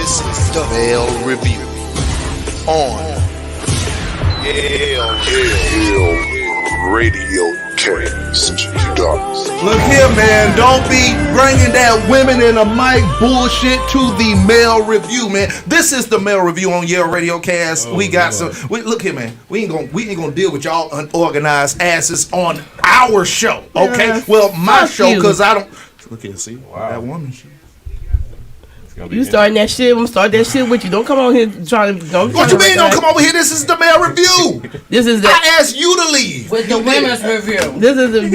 This is the Male Review on YALE Radiocast. Look here, man. Don't be bringing that women in a mic bullshit to the Male Review, man. This is the Male Review on YALE Radiocast. We got some. Look here, man. We ain't gonna deal with y'all unorganized asses on our show, okay? Yeah. Well, my Fuck show, you. because I don't. Look here, see that woman. You starting that shit? I'm gonna start that shit with you. Don't come on here trying to. Don't. What you mean? Don't come over here. This is the Male Review. This is the. I asked you to leave. With the women's review. This is the,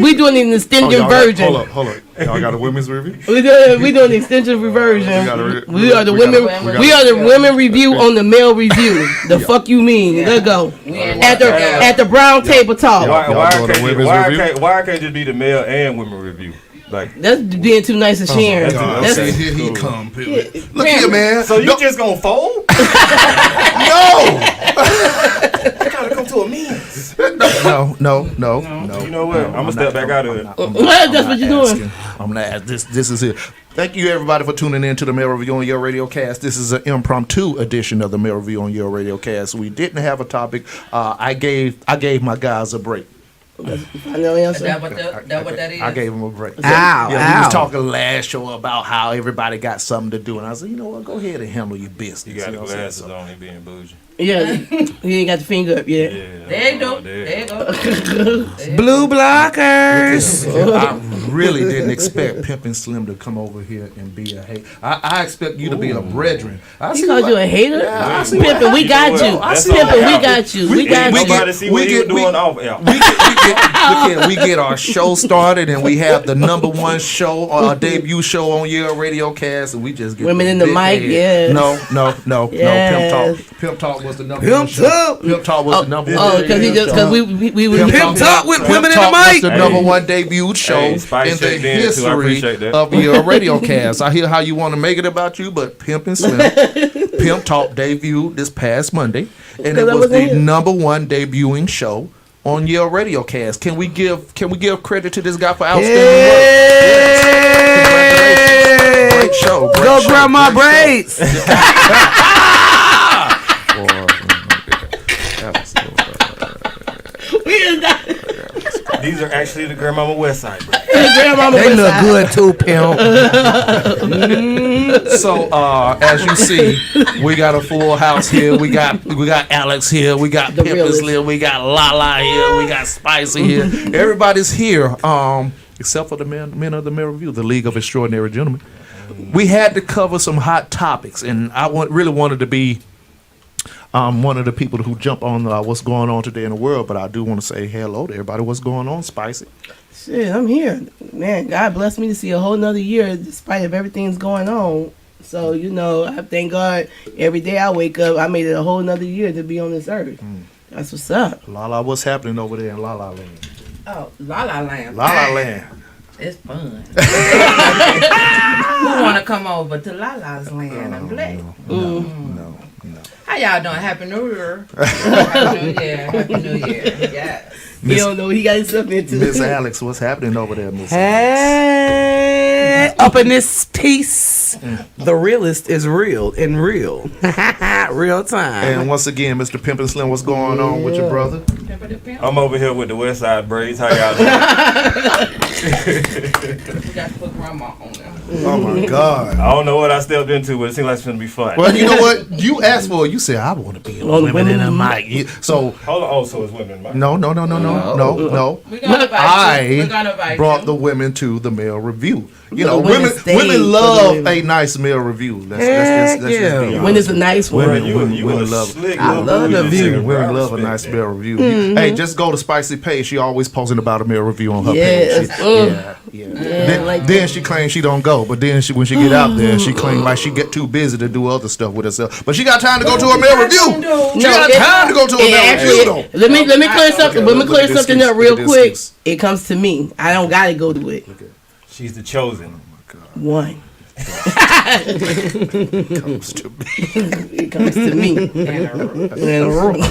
we doing an extended version. Hold up. Y'all got a women's review? We doing the extension version. We are the women review on the Male Review. The fuck you mean? Let's go. At the brown table talk. Why can't just be the male and women review? Like That's being too nice and sharing. That's Here he come. Look here, man. so you just gonna fold? No. I gotta come to a means. No. You know what? I'm gonna step back out of it. That's what you're doing. I'm gonna ask. This is it. Thank you, everybody, for tuning in to the Male Review on YALE Radiocast. This is an impromptu edition of the Male Review on YALE Radiocast. We didn't have a topic. I gave my guys a break. I know answer. That what that is? I gave them a break. We Ow. was talking last show about how everybody got something to do, and I said, you know what? Go ahead and handle your business. You got the know what I'm glasses saying? on, he being bougie. Yeah, he ain't got the finger up yet. There you go. There you go. Blue blockers. I really didn't expect Pimp and Slim to come over here and be a hate. I expect you to be a brethren. He called you a hater? Yeah, Pimpin', we got you. Pimpin', we got you. We got you. Nobody see what you were doing off air. We get our show started, and we have the number one show, our debut show on YALE Radiocast, and we just get Women in the big mic, head. yeah. No. Yes. Pimp Talk was the number one show. Pimp Talk was the number one. Oh, because we Pimp Talk with women in the mic. Was the number one debut show in Spice the shake dance too. I history appreciate that. of YALE Radiocast. I hear how you want to make it about you, but Pimp and Slim, Pimp Talk debuted this past Monday, and it was the number one debuting show on YALE Radiocast. Can we give credit to this guy for outstanding work? Yes. Great show. Go grab my braids. These are actually the Grandmama West Side. They look good too, Pimp. So as you see, we got a full house here. We got Alex here. We got Pimp and Slim. We got Lala here. We got Spicy here. Everybody's here, except for the men of the Male Review, the League of Extraordinary Gentlemen. We had to cover some hot topics, and I really wanted to be one of the people who jump on what's going on today in the world, but I do want to say hello to everybody. What's going on, Spicy? Shit, I'm here. Man, God bless me to see a whole nother year despite of everything's going on. So, you know, I thank God every day I wake up, I made it a whole nother year to be on this earth. That's what's up. Lala, what's happening over there in La La Land? Oh, La La Land. La La Land. It's fun. Who want to come over to La La's land and play? No. How y'all doing? Happy New Year. Happy New Year. Happy New Year. Yes. He don't know what he got himself into. Miss Alex, what's happening over there, Miss Alex? Hey, up in this piece, the realest is real and real. Real time. And once again, Mr. Pimp and Slim, what's going on with your brother? I'm over here with the West Side braids. How y'all doing? We got to put grandma on them. Oh my God. I don't know what I stepped into, but it seems like it's gonna be fun. Well, you know what? You asked for it. You said, I want to be a women in the mic. So, Hold on. Oh, so it's women, right? no. We're gonna invite I brought the women to the Male Review. You know, women women stay love for the a nice Male Review. Let's just be honest. When it's a nice one. Women love. slick. I love the view. Women love a nice Male Review. Hey, just go to Spicy page. She always posting about a Male Review on her Yes. page. Then she claims she don't go, but then when she get out there, she claims like she get too busy to do other stuff with herself. But she got time to go to a Male Review. She got time to go to a Male Review though. Let me clear something. Let me clear something up real Look at quick. this. It comes to me. I don't gotta go to it. She's the chosen. One. Comes to me. It comes to me. In a room.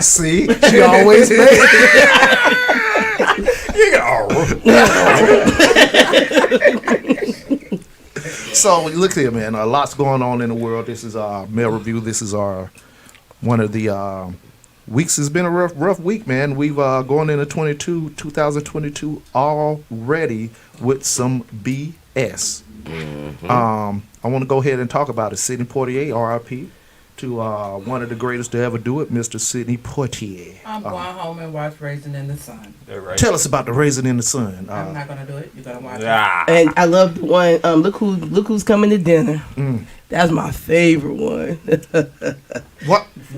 See, she always makes. So look here, man. A lot's going on in the world. This is our mail review. This is our one of the weeks. Has been a rough week, man. We've going into 2022 already with some BS. I want to go ahead and talk about it. Sidney Portier, R.I.P. to one of the greatest to ever do it, Mr. Sidney Portier. I'm going home and watch Raisin in the Sun. Right. Tell us about the Raisin in the Sun. I'm not gonna do it. You're gonna watch And I love the one. Look who's coming to dinner. That's my favorite one.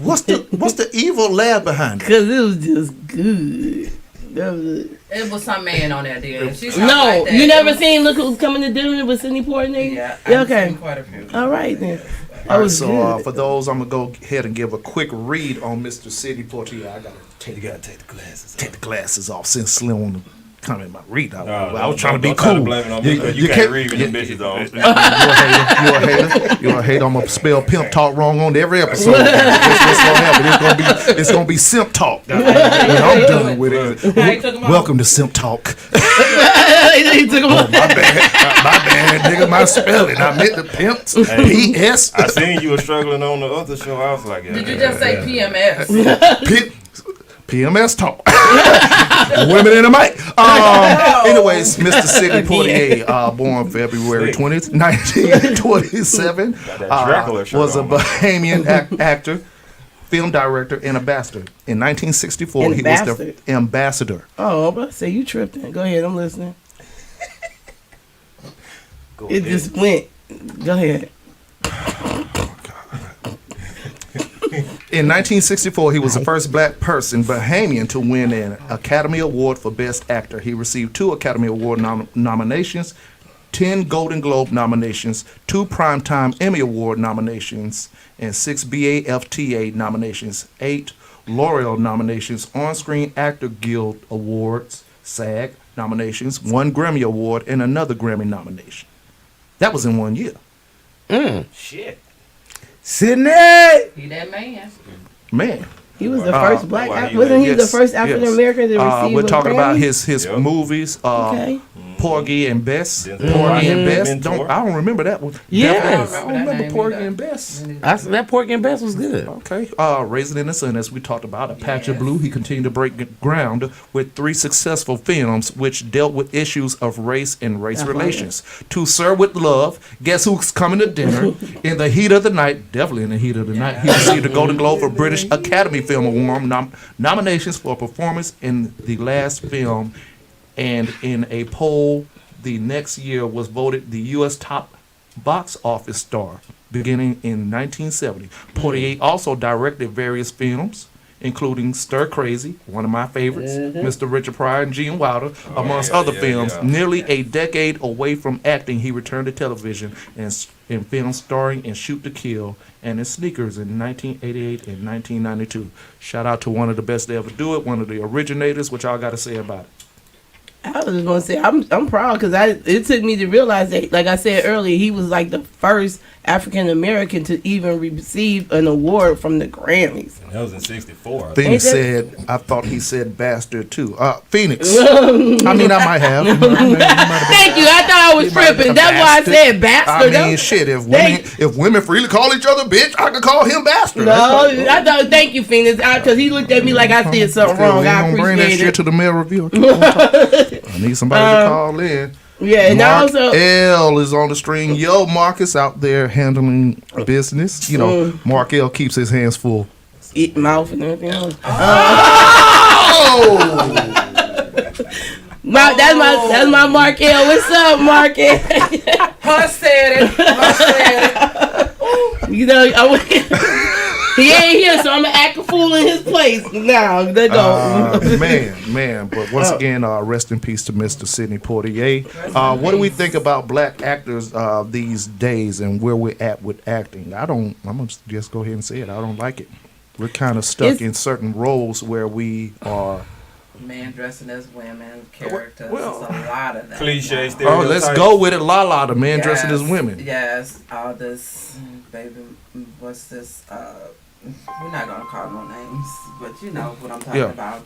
What's the evil laugh behind it? Cause it was just good. It was some man on there, dear. No, you never seen Look Who's Coming to Dinner with Sidney Portier? Yeah, I've okay. seen quite a few. All right then. All right, so for those, I'm gonna go ahead and give a quick read on Mr. Sidney Portier. I gotta take the glasses. Take the glasses off since Slim want to come in my read. I was trying to be cool. You can't read with them bitches on. You're a hater. I'm gonna spell Pimp talk wrong on every episode. What's gonna happen? It's gonna be Simp talk. When I'm done with it. Welcome to Simp talk. He took him off. My bad, nigga. My spelling. I meant the Pimps. P.S. I seen you were struggling on the other show. I was like, Did you just say PMS? PMS talk. Women in the mic. Anyways, Mr. Sidney Portier, born February 20th, 1927, was a Bahamian actor, film director, and ambassador. In 1964, he was the ambassador. Oh, I'm about to say you tripping. Go ahead, I'm listening. It just went. Go ahead. In 1964, he was the first black person, Bahamian, to win an Academy Award for Best Actor. He received 2 Academy Award nominations, 10 Golden Globe nominations, 2 Primetime Emmy Award nominations, and 6 BAFTA nominations, 8 L'Oreal nominations, On-Screen Actor Guild Awards, SAG nominations, 1 Grammy Award, and another Grammy nomination. That was in 1 year. shit. Sidney! He that man. Man. He was the first black. wow, Wasn't he the first African American to receive? We're talking about Grammys? his movies. Okay. Porgy and Bess. Denzel Porgy and Bess. Mentor. I don't remember that one. Yes. I don't remember Porgy and Bess. That Porky and Bess was good. Okay. Raisin in the Sun, as we talked about, A Patch of Blue. He continued to break ground with 3 successful films which dealt with issues of race and race relations. To Sir with Love, Guess Who's Coming to Dinner, In the Heat of the Night, definitely in the heat of the night, he received a Golden Globe for British Academy Film Award nominations for performance in the last film, and in a poll the next year was voted the U.S. top box office star beginning in 1970. Portier also directed various films, including Stir Crazy, one of my favorites, Mr. Richard Pryor and Gene Wilder, amongst other films. Nearly a decade away from acting, he returned to television and in films starring in Shoot to Kill and in Sneakers in 1988 and 1992. Shout out to one of the best to ever do it, one of the originators. What y'all got to say about it? I was just gonna say I'm proud because it took me to realize that, like I said earlier, he was like the first African American to even receive an award from the Grammys. That was in 64. Phoenix said, I thought he said bastard too. Phoenix. I mean, I might have. Thank you. I thought I was tripping. That's why I said bastard. I mean, shit. If women freely call each other bitch, I could call him bastard. No, I thought. Thank you, Phoenix, because he looked at me like I did something wrong. I appreciate bring that it. shit to the mail review. I need somebody to call in. Yeah, and Mark also L is on the string. Yo, Marcus out there handling business. You know, Mark L keeps his hands full. eat mouth and everything else. Oh! That's my Mark L. What's up, Mark L? Her said it. You know, he ain't here, so I'm gonna act a fool in his place. Now, let go. Man. But once again, rest in peace to Mr. Sidney Portier. What do we think about black actors these days and where we're at with acting? I'm gonna just go ahead and say it. I don't like it. We're kind of stuck in certain roles where we are. Men dressing as women, characters. Well, a lot of that. Cliche now. stereotypes. Oh, let's go with it. La, the man dressing as women. Yes, all this, baby, what's this? We're not gonna call no names, but you know what I'm talking about.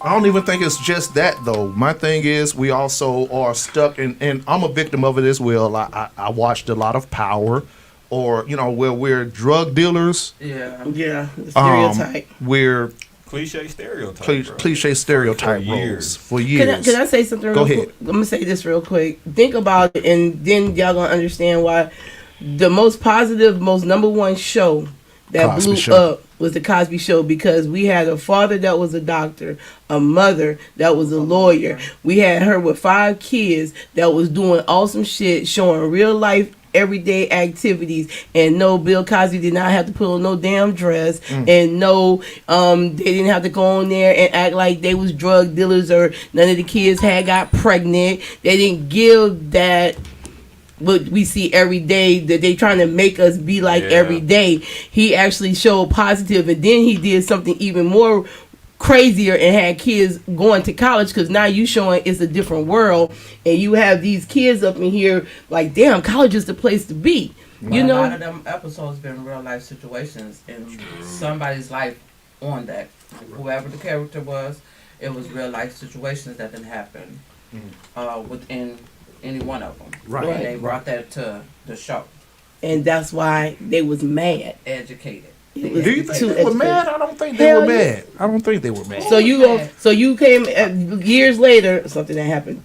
I don't even think it's just that though. My thing is we also are stuck and I'm a victim of it as well. I watched a lot of Power, or where we're drug dealers. Yeah. Yeah. Stereotype. We're Cliche stereotype. cliche stereotype For roles years. for years. Can I say something? Go real ahead. Quick? I'm gonna say this real quick. Think about it, and then y'all gonna understand why the most positive, most number one show that Cosby blew Show. up was the Cosby Show, because we had a father that was a doctor, a mother that was a lawyer. We had her with 5 kids that was doing awesome shit, showing real life everyday activities, and no, Bill Cosby did not have to put on no damn dress, and no, they didn't have to go on there and act like they was drug dealers, or none of the kids had got pregnant. They didn't give that what we see every day that they trying to make us be like every day. He actually showed positive, and then he did something even more crazier and had kids going to college, because now you showing it's a different world, and you have these kids up in here like, damn, college is the place to be. But a lot of them episodes been real life situations in somebody's life on that. Whoever the character was, it was real life situations that didn't happen within any one of them. Right. And they brought that to the show. And that's why they was mad. Educated. Do Do you think Too they were educated. mad? I don't think they Hell were yeah. mad. I don't think they were mad. So you came years later, something that happened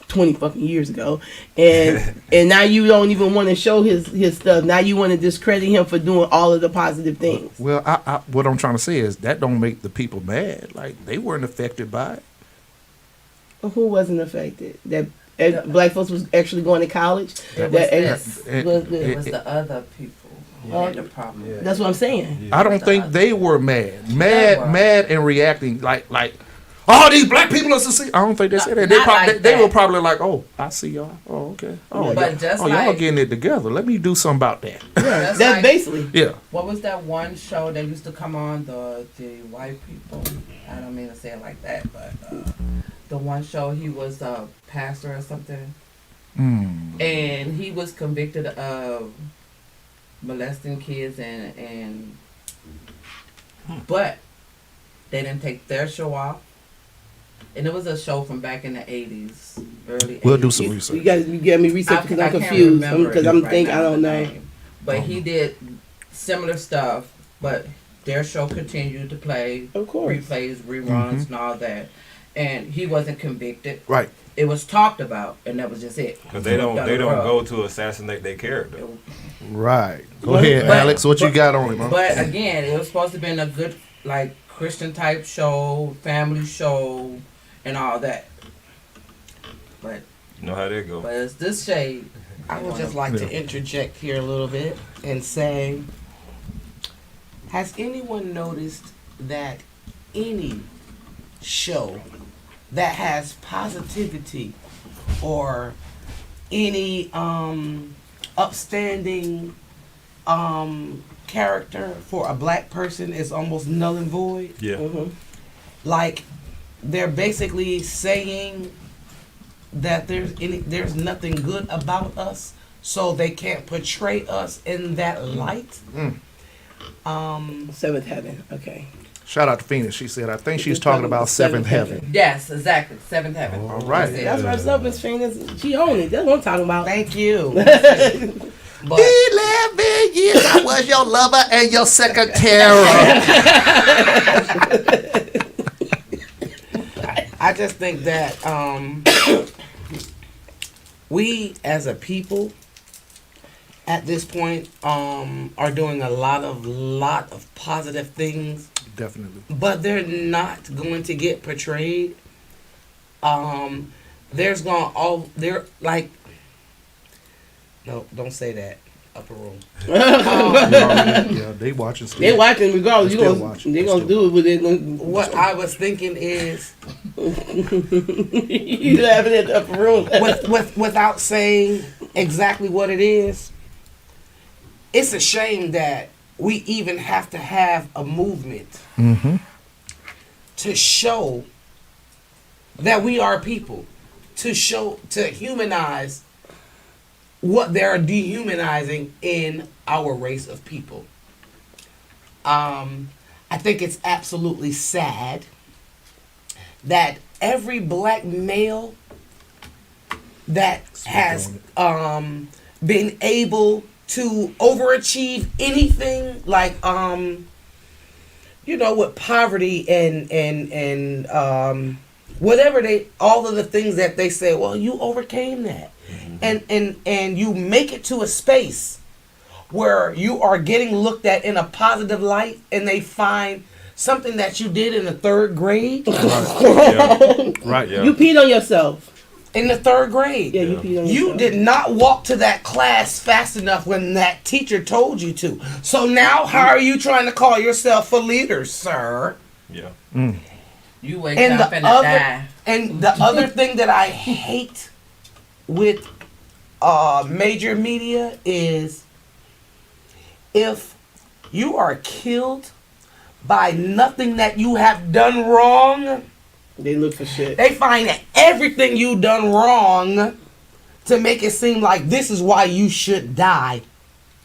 20 fucking years ago, and and now you don't even want to show his stuff. Now you want to discredit him for doing all of the positive things. Well, I what I'm trying to say is that don't make the people mad. Like, they weren't affected by it. Who wasn't affected? That black folks was actually going to college. It was the other people who had the problem. Yeah. That's what I'm saying. I don't think they were mad. They were. Mad and reacting like oh, these black people are seceding. I don't think they said that. Not like They that. were probably like, oh, I see y'all. Oh, okay. Oh, But y'all, just y'all like- getting it together. Let me do something about that. That's like- basically. Yeah. What was that one show that used to come on, the white people? I don't mean to say it like that, but the one show, he was a pastor or something, and he was convicted of molesting kids, and but they didn't take their show off. And it was a show from back in the 80s, early 80s. We'll do some research. You got me research because I'm can't confused. remember Because it I'm right thinking now, I don't the know. name. But he did similar stuff, but their show continued to play Of course. replays, reruns, and all that. And he wasn't convicted. Right. It was talked about, and that was just it. Because they don't go to assassinate their character. Right. Go ahead, But- Alex. What you got on it, man? But again, it was supposed to be a good, like, Christian type show, family show, and all that. But You know how that go. it's this shade. I would just like to interject here a little bit and say, has anyone noticed that any show that has positivity or any upstanding character for a black person is almost null and void? Yeah. Like, they're basically saying that there's nothing good about us, so they can't portray us in that light. Seventh Heaven. Okay. Shout out to Phoenix. She said, I think she's talking about Seventh Heaven. Yes, exactly. Seventh Heaven. All right. That's it. That's what's up, Miss Phoenix. She owned it. That's what I'm talking about. Thank you. But 11 years I was your lover and your secretary. I just think that we as a people at this point are doing a lot of positive things, Definitely. but they're not going to get portrayed. There's like, no, don't say that. Upper room. Yeah, they watching still. They watching regardless. They're still watching. They They're gonna still do it with it. What I was thinking is, You laughing at the upper room. without saying exactly what it is, it's a shame that we even have to have a movement to show that we are people, to humanize what they're dehumanizing in our race of people. I think it's absolutely sad that every black male that has been able to overachieve anything, like with poverty and whatever all of the things that they say, well, you overcame that, and you make it to a space where you are getting looked at in a positive light, and they find something that you did in the 3rd grade. Right. Yeah. You peed on yourself. In the 3rd grade. Yeah, you peed on yourself. You did not walk to that class fast enough when that teacher told you to. So now how are you trying to call yourself a leader, sir? Yeah. You wake up and die. And the other thing that I hate with major media is if you are killed by nothing that you have done wrong, they look for shit. They find everything you done wrong to make it seem like this is why you should die.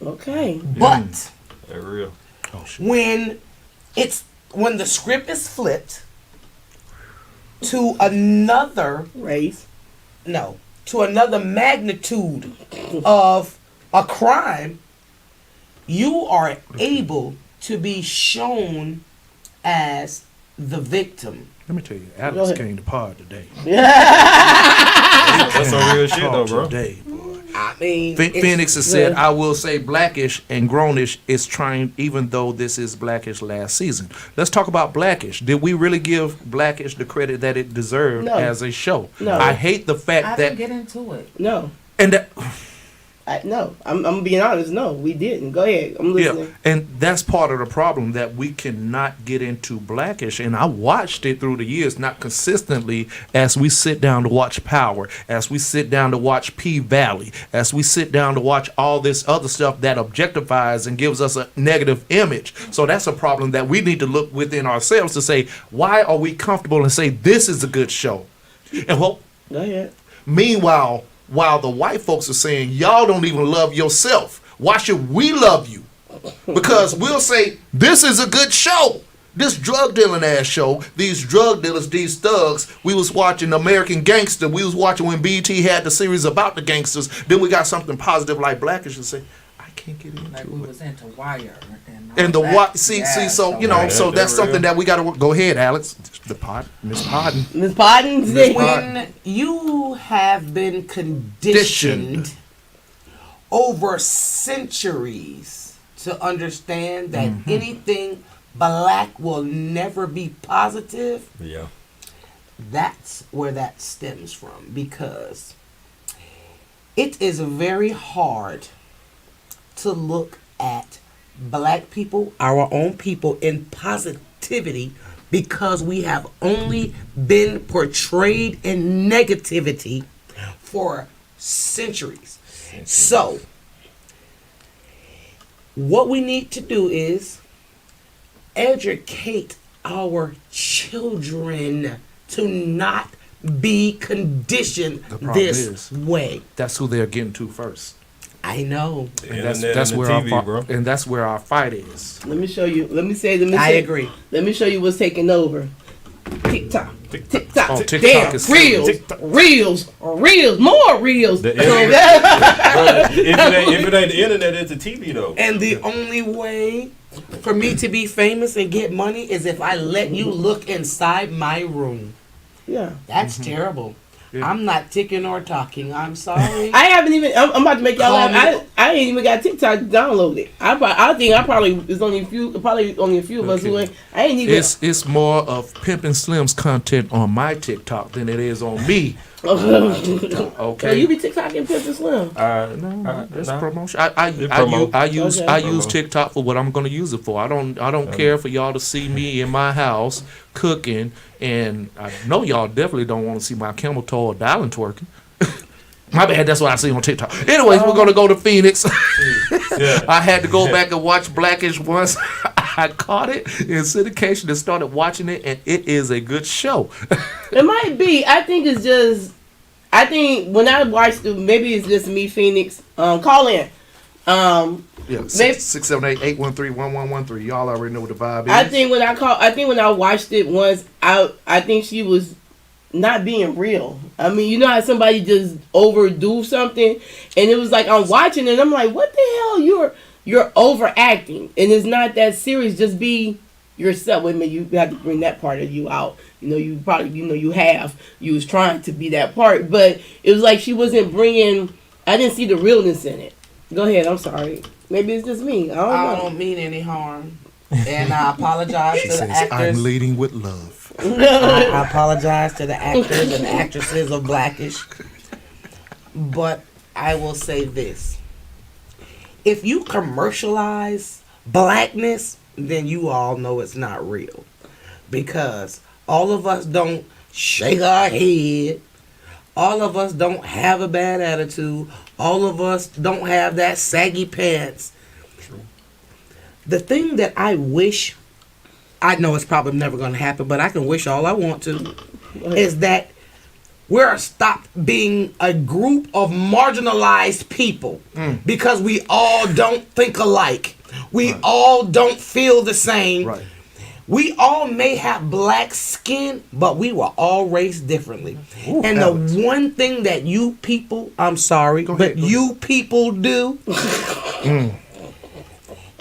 Okay. But That's real. when the script is flipped to another race, to another magnitude of a crime, you are able to be shown as the victim. Let me tell you, Alex came to pod today. That's some real shit, though, bro. Today, boy. I mean, Phoenix has said, I will say Blackish and Grownish is trying, even though this is Blackish last season. Let's talk about Blackish. Did we really give Blackish the credit that it deserved as a show? No. I hate the fact I didn't get into it. No. And that... No, I'm being honest. No, we didn't. Go ahead. I'm listening. Yeah, and that's part of the problem, that we cannot get into Blackish. And I watched it through the years, not consistently, as we sit down to watch Power, as we sit down to watch P-Valley, as we sit down to watch all this other stuff that objectifies and gives us a negative image. So that's a problem that we need to look within ourselves to say, why are we comfortable and say this is a good show? And Go ahead. Meanwhile, while the white folks are saying, y'all don't even love yourself, why should we love you? Because we'll say, this is a good show. This drug dealing ass show, these drug dealers, these thugs, we was watching American Gangster, we was watching when BT had the series about the gangsters, then we got something positive like Blackish and say, I can't get into like it. we was into Wire. And the what? See, so you know, so that's something that we got to go ahead, Alex. Miss Podden. When you have been conditioned over centuries to understand that anything black will never be positive, that's where that stems from, because it is very hard to look at black people, our own people, in positivity, because we have only been portrayed in negativity for centuries. So, what we need to do is educate our children to not be conditioned this way. That's who they're getting to first. I know. And that's where our fight is. Let me show you. I agree. Let me show you what's taking over. TikTok. Oh, TikTok Damn, is reels, more reels. If it ain't the internet, it's the TV though. And the only way for me to be famous and get money is if I let you look inside my room. Yeah. That's terrible. Yeah. I'm not ticking or talking. I'm sorry. I haven't even. I'm about to make y'all laugh. I ain't even got TikTok downloaded. I think it's only a few. Probably only a few of us who ain't. I ain't even. It's more of Pimp and Slim's content on my TikTok than it is on me. Okay. So you be TikToking Pimp and Slim? No, it's promotion. I use TikTok for what I'm going to use it for. I don't care for y'all to see me in my house cooking, and I know y'all definitely don't want to see my camel toe or dialing twerking. My bad, that's what I see on TikTok. Anyways, we're going to go to Phoenix. I had to go back and watch Blackish once. I caught it in syndication and started watching it, and it is a good show. It might be. I think when I watched it, maybe it's just me, Phoenix. Call in. Yeah, Maybe- 678-813-1113. Y'all already know what the vibe is. I think when I watched it once, I think she was not being real. I mean, you know how somebody just overdo something, and it was like I'm watching it, and I'm like, what the hell? You're overacting, and it's not that serious. Just be yourself. Wait a minute, you have to bring that part of you out. You know, you probably, you was trying to be that part, but it was like she wasn't bringing. I didn't see the realness in it. Go ahead. I'm sorry. Maybe it's just me. I don't know. I don't mean any harm, and I apologize to the says, actors. I'm leading with love. I apologize to the actors and actresses of Blackish, but I will say this: if you commercialize blackness, then you all know it's not real, because all of us don't shake our head. All of us don't have a bad attitude. All of us don't have that saggy pants. True. The thing that I wish, I know it's probably never going to happen, but I can wish all I want to, is that we're stopped being a group of marginalized people because we all don't think alike. We all don't feel the same. Right. We all may have black skin, but we were all raised differently. Ooh, and the one thing that you people, I'm sorry, but you people do,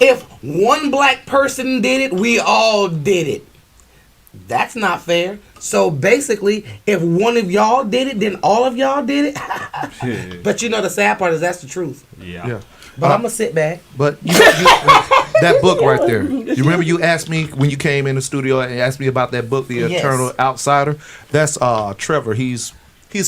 if one black person did it, we all did it. That's not fair. So basically, if one of y'all did it, then all of y'all did it. But you know the sad part is that's the truth. Yeah. But I'm going to sit back. But that book right there. You remember you asked me when you came in the studio and asked me about that book, The Eternal Outsider? That's Trevor. He's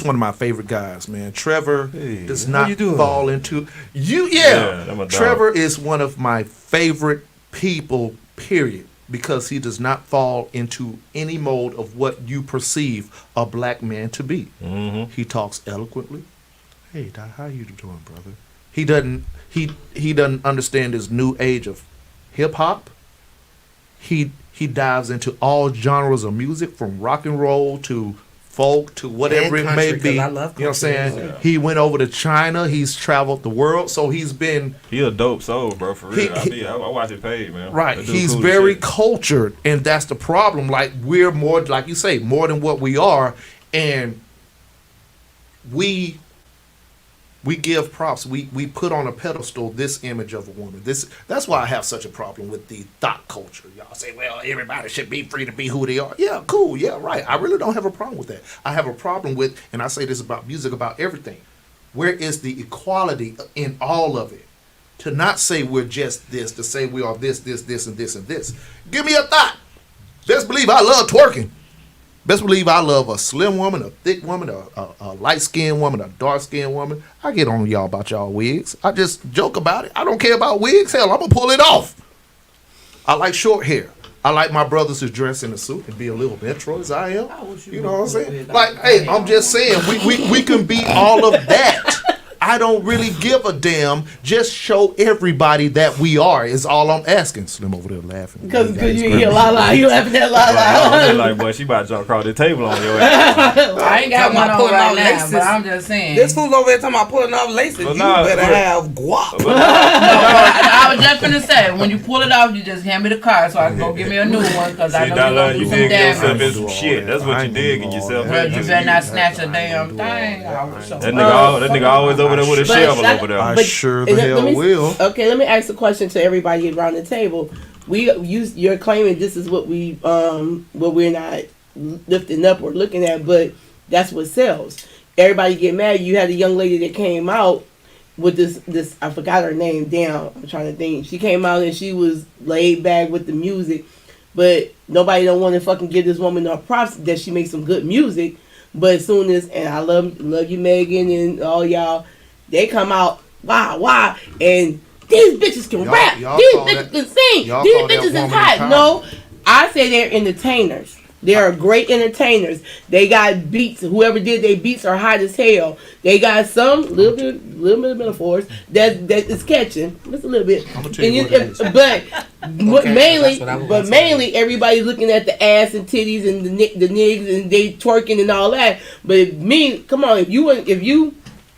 one of my favorite guys, man. Trevor does not fall into you. Yeah, Trevor is one of my favorite people, period, because he does not fall into any mold of what you perceive a black man to be. Mm-hmm. He talks eloquently. Hey, Doc, how you doing, brother? He doesn't understand this new age of hip hop. He dives into all genres of music, from rock and roll to folk to whatever it may be. I love country, you know what I'm saying? Yeah. He went over to China. He's traveled the world, so he a dope soul, bro. For real, I watch it paid, man. Right, he's cool very cultured, and that's the problem. Like, we're more, like you say, more than what we are, and we give props. We put on a pedestal this image of a woman. That's why I have such a problem with the thought culture. Y'all say, well, everybody should be free to be who they are. Yeah, cool. Yeah, right. I really don't have a problem with that. I have a problem with, and I say this about music, about everything. Where is the equality in all of it? To not say we're just this, to say we are this, and this, and this. Give me a thought. Best believe I love twerking. Best believe I love a slim woman, a thick woman, a light-skinned woman, a dark-skinned woman. I get on y'all about y'all wigs. I just joke about it. I don't care about wigs. Hell, I'm going to pull it off. I like short hair. I like my brothers who dress in a suit and be a little metro as I am. You know what I'm saying? Like, hey, I'm just saying, we can be all of that. I don't really give a damn. Just show everybody that we are is all I'm asking. Slim over there laughing. Because you hear La. You laughing at La. I'm like, boy, she about to jump across the table on your ass. I ain't got one on right now, but I'm just saying. This fool's over there talking about pulling off laces. You better have guap. I was just finna say, when you pull it off, you just hand me the card so I can go get me a new one, because I know you're going to do some damage. In some shit. That's what you digging yourself into. You better not snatch a damn thing. That nigga always over there with a shovel over there. I sure the hell will. Okay, let me ask a question to everybody around the table. You're claiming this is what we're not lifting up or looking at, but that's what sells. Everybody get mad. You had a young lady that came out with this I forgot her name. Damn, I'm trying to think. She came out and she was laid back with the music, but nobody don't want to fucking give this woman no props that she makes some good music. But as soon as, and I love you, Megan, and all y'all, they come out, wow, and these bitches can rap, these bitches can sing, these bitches is hot. No, I say they're entertainers. They are great entertainers. They got beats. Whoever did their beats are hot as hell. They got some little bit of metaphors that is catching just a little bit. But mainly everybody's looking at the ass and titties and the niggas and they twerking and all that. But come on, if you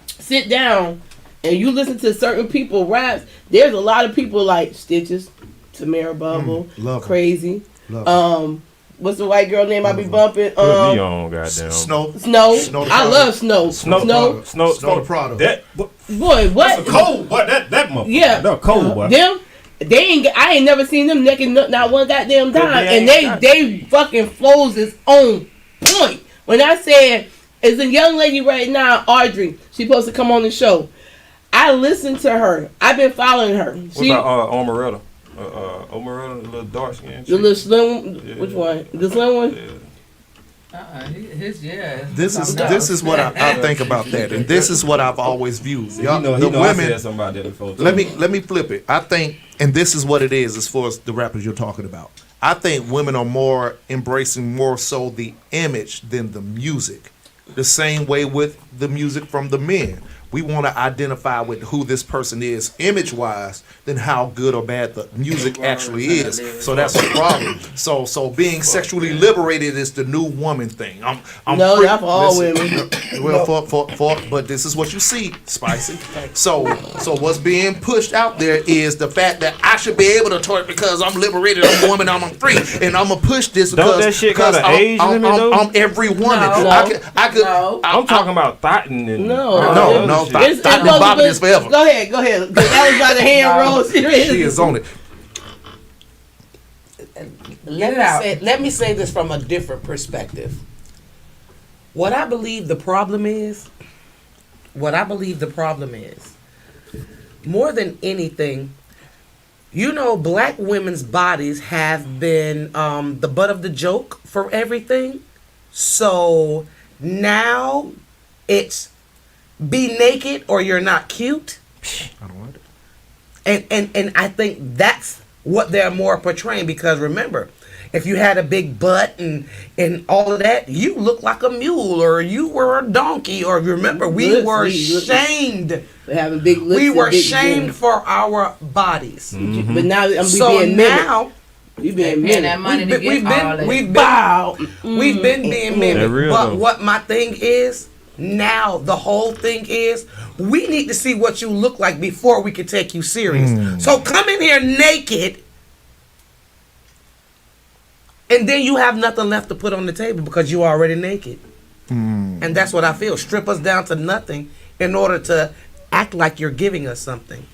sit down and you listen to certain people raps, there's a lot of people like Stitches, Tamara Bubble, love 'em. Crazy. Love What's the white girl name I be bumping? Put me on, goddamn. Snow. Snow. Snow the I Prada. love Snow. Snow the Prada. That Boy, what? that's a cold. What that motherfucker? Yeah. that cold boy. Them, they ain't. I ain't never seen them naked not one goddamn But time, they and ain't they fucking flows is on point. When I said, it's a young lady right now, Audrey. She supposed to come on the show. I listened to her. I've been following her. What about Omeretta? Omeretta, the little dark skin. The little slim. Yeah. Which one? The slim one. Yeah. This is what I think about that, and this is what I've always viewed. Y'all, He the know I women. said something about that before. too. Let me flip it. I think, and this is what it is as far as the rappers you're talking about. I think women are more embracing more so the image than the music. The same way with the music from the men. We want to identify with who this person is image-wise than how good or bad the music actually is. So that's a problem. So being sexually liberated is the new woman thing. I'm No, free- not for all listen, women. Well, but this is what you see, Spicy. So what's being pushed out there is the fact that I should be able to twerk because I'm liberated, I'm a woman, I'm free, and I'm gonna push this Don't because that shit got an age limit, though? I'm every woman. No. I could. No. I'm talking about thotting and No. No, It's Thought goes Bobby with- is forever. Go ahead. Because Alex got the hand roll. She is on it. Let me say this from a different perspective. What I believe the problem is, more than anything, black women's bodies have been the butt of the joke for everything. So now it's be naked or you're not cute. I don't want it. And I think that's what they're more portraying, because remember, if you had a big butt and all of that, you look like a mule or you were a donkey, or remember, we were shamed. Having big lips. We and were big shamed lips. for our bodies. Mm-hmm. But now I'm So being now we being paying that mimicked. money to get all that. We've been being They're mimicked. real, But though. what my thing is now, the whole thing is, we need to see what you look like before we can take you serious. So come in here naked, and then you have nothing left to put on the table because you already naked. And that's what I feel. Strip us down to nothing in order to act like you're giving us something.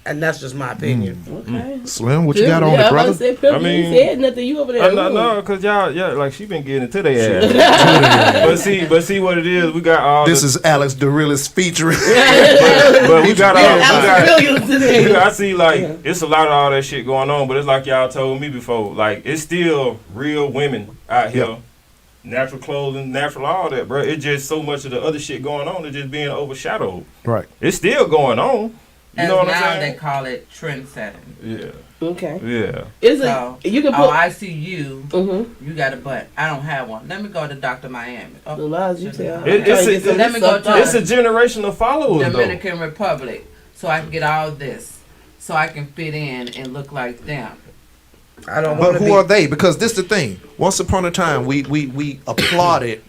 And that's just my opinion. Okay. Slim, what you got on it, brother? I mean, you said nothing. You over there. No, cause y'all, like she been getting into their ass. but see what it is. We got all. This is Alex the realest featuring. but we got all. Yeah, I see, like, it's a lot of all that shit going on, but it's like y'all told me before. Like, it's still real women out here. Yep. Natural clothing, natural all that, bro. It's just so much of the other shit going on that's just being overshadowed. Right. It's still going on. You As know what now I'm saying? they call it trend setting. Yeah. Okay. Yeah. Is it? So, You can oh, put. I see you. Mm-hmm. You got a butt. I don't have one. Let me go to Dr. Miami. The lies you tell. Let me go to It's a generation of followers, Dominican Republic, so I can get all this, so I can fit in and look like them. I don't But want to who be. are they? Because this the thing. Once upon a time, we applauded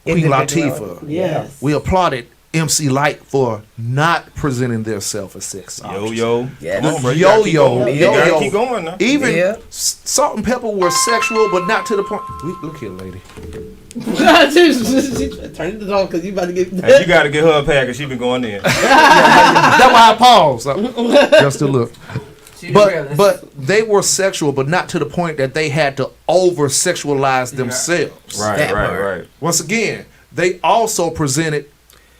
Queen Latifah. Yes. We applauded MC Light for not presenting themselves as sex objects. Yo. Yes. Come on, bro. You gotta keep going. You gotta Yo. keep going now. Even Yeah. Salt and Pepper were sexual, but not to the point. Look here, lady. Turn it on because you about to get. And you gotta get her a pack, cause she been going in. That's why I paused. Just to look. She the realest. But they were sexual, but not to the point that they had to over sexualize themselves. Right. Once again, they also presented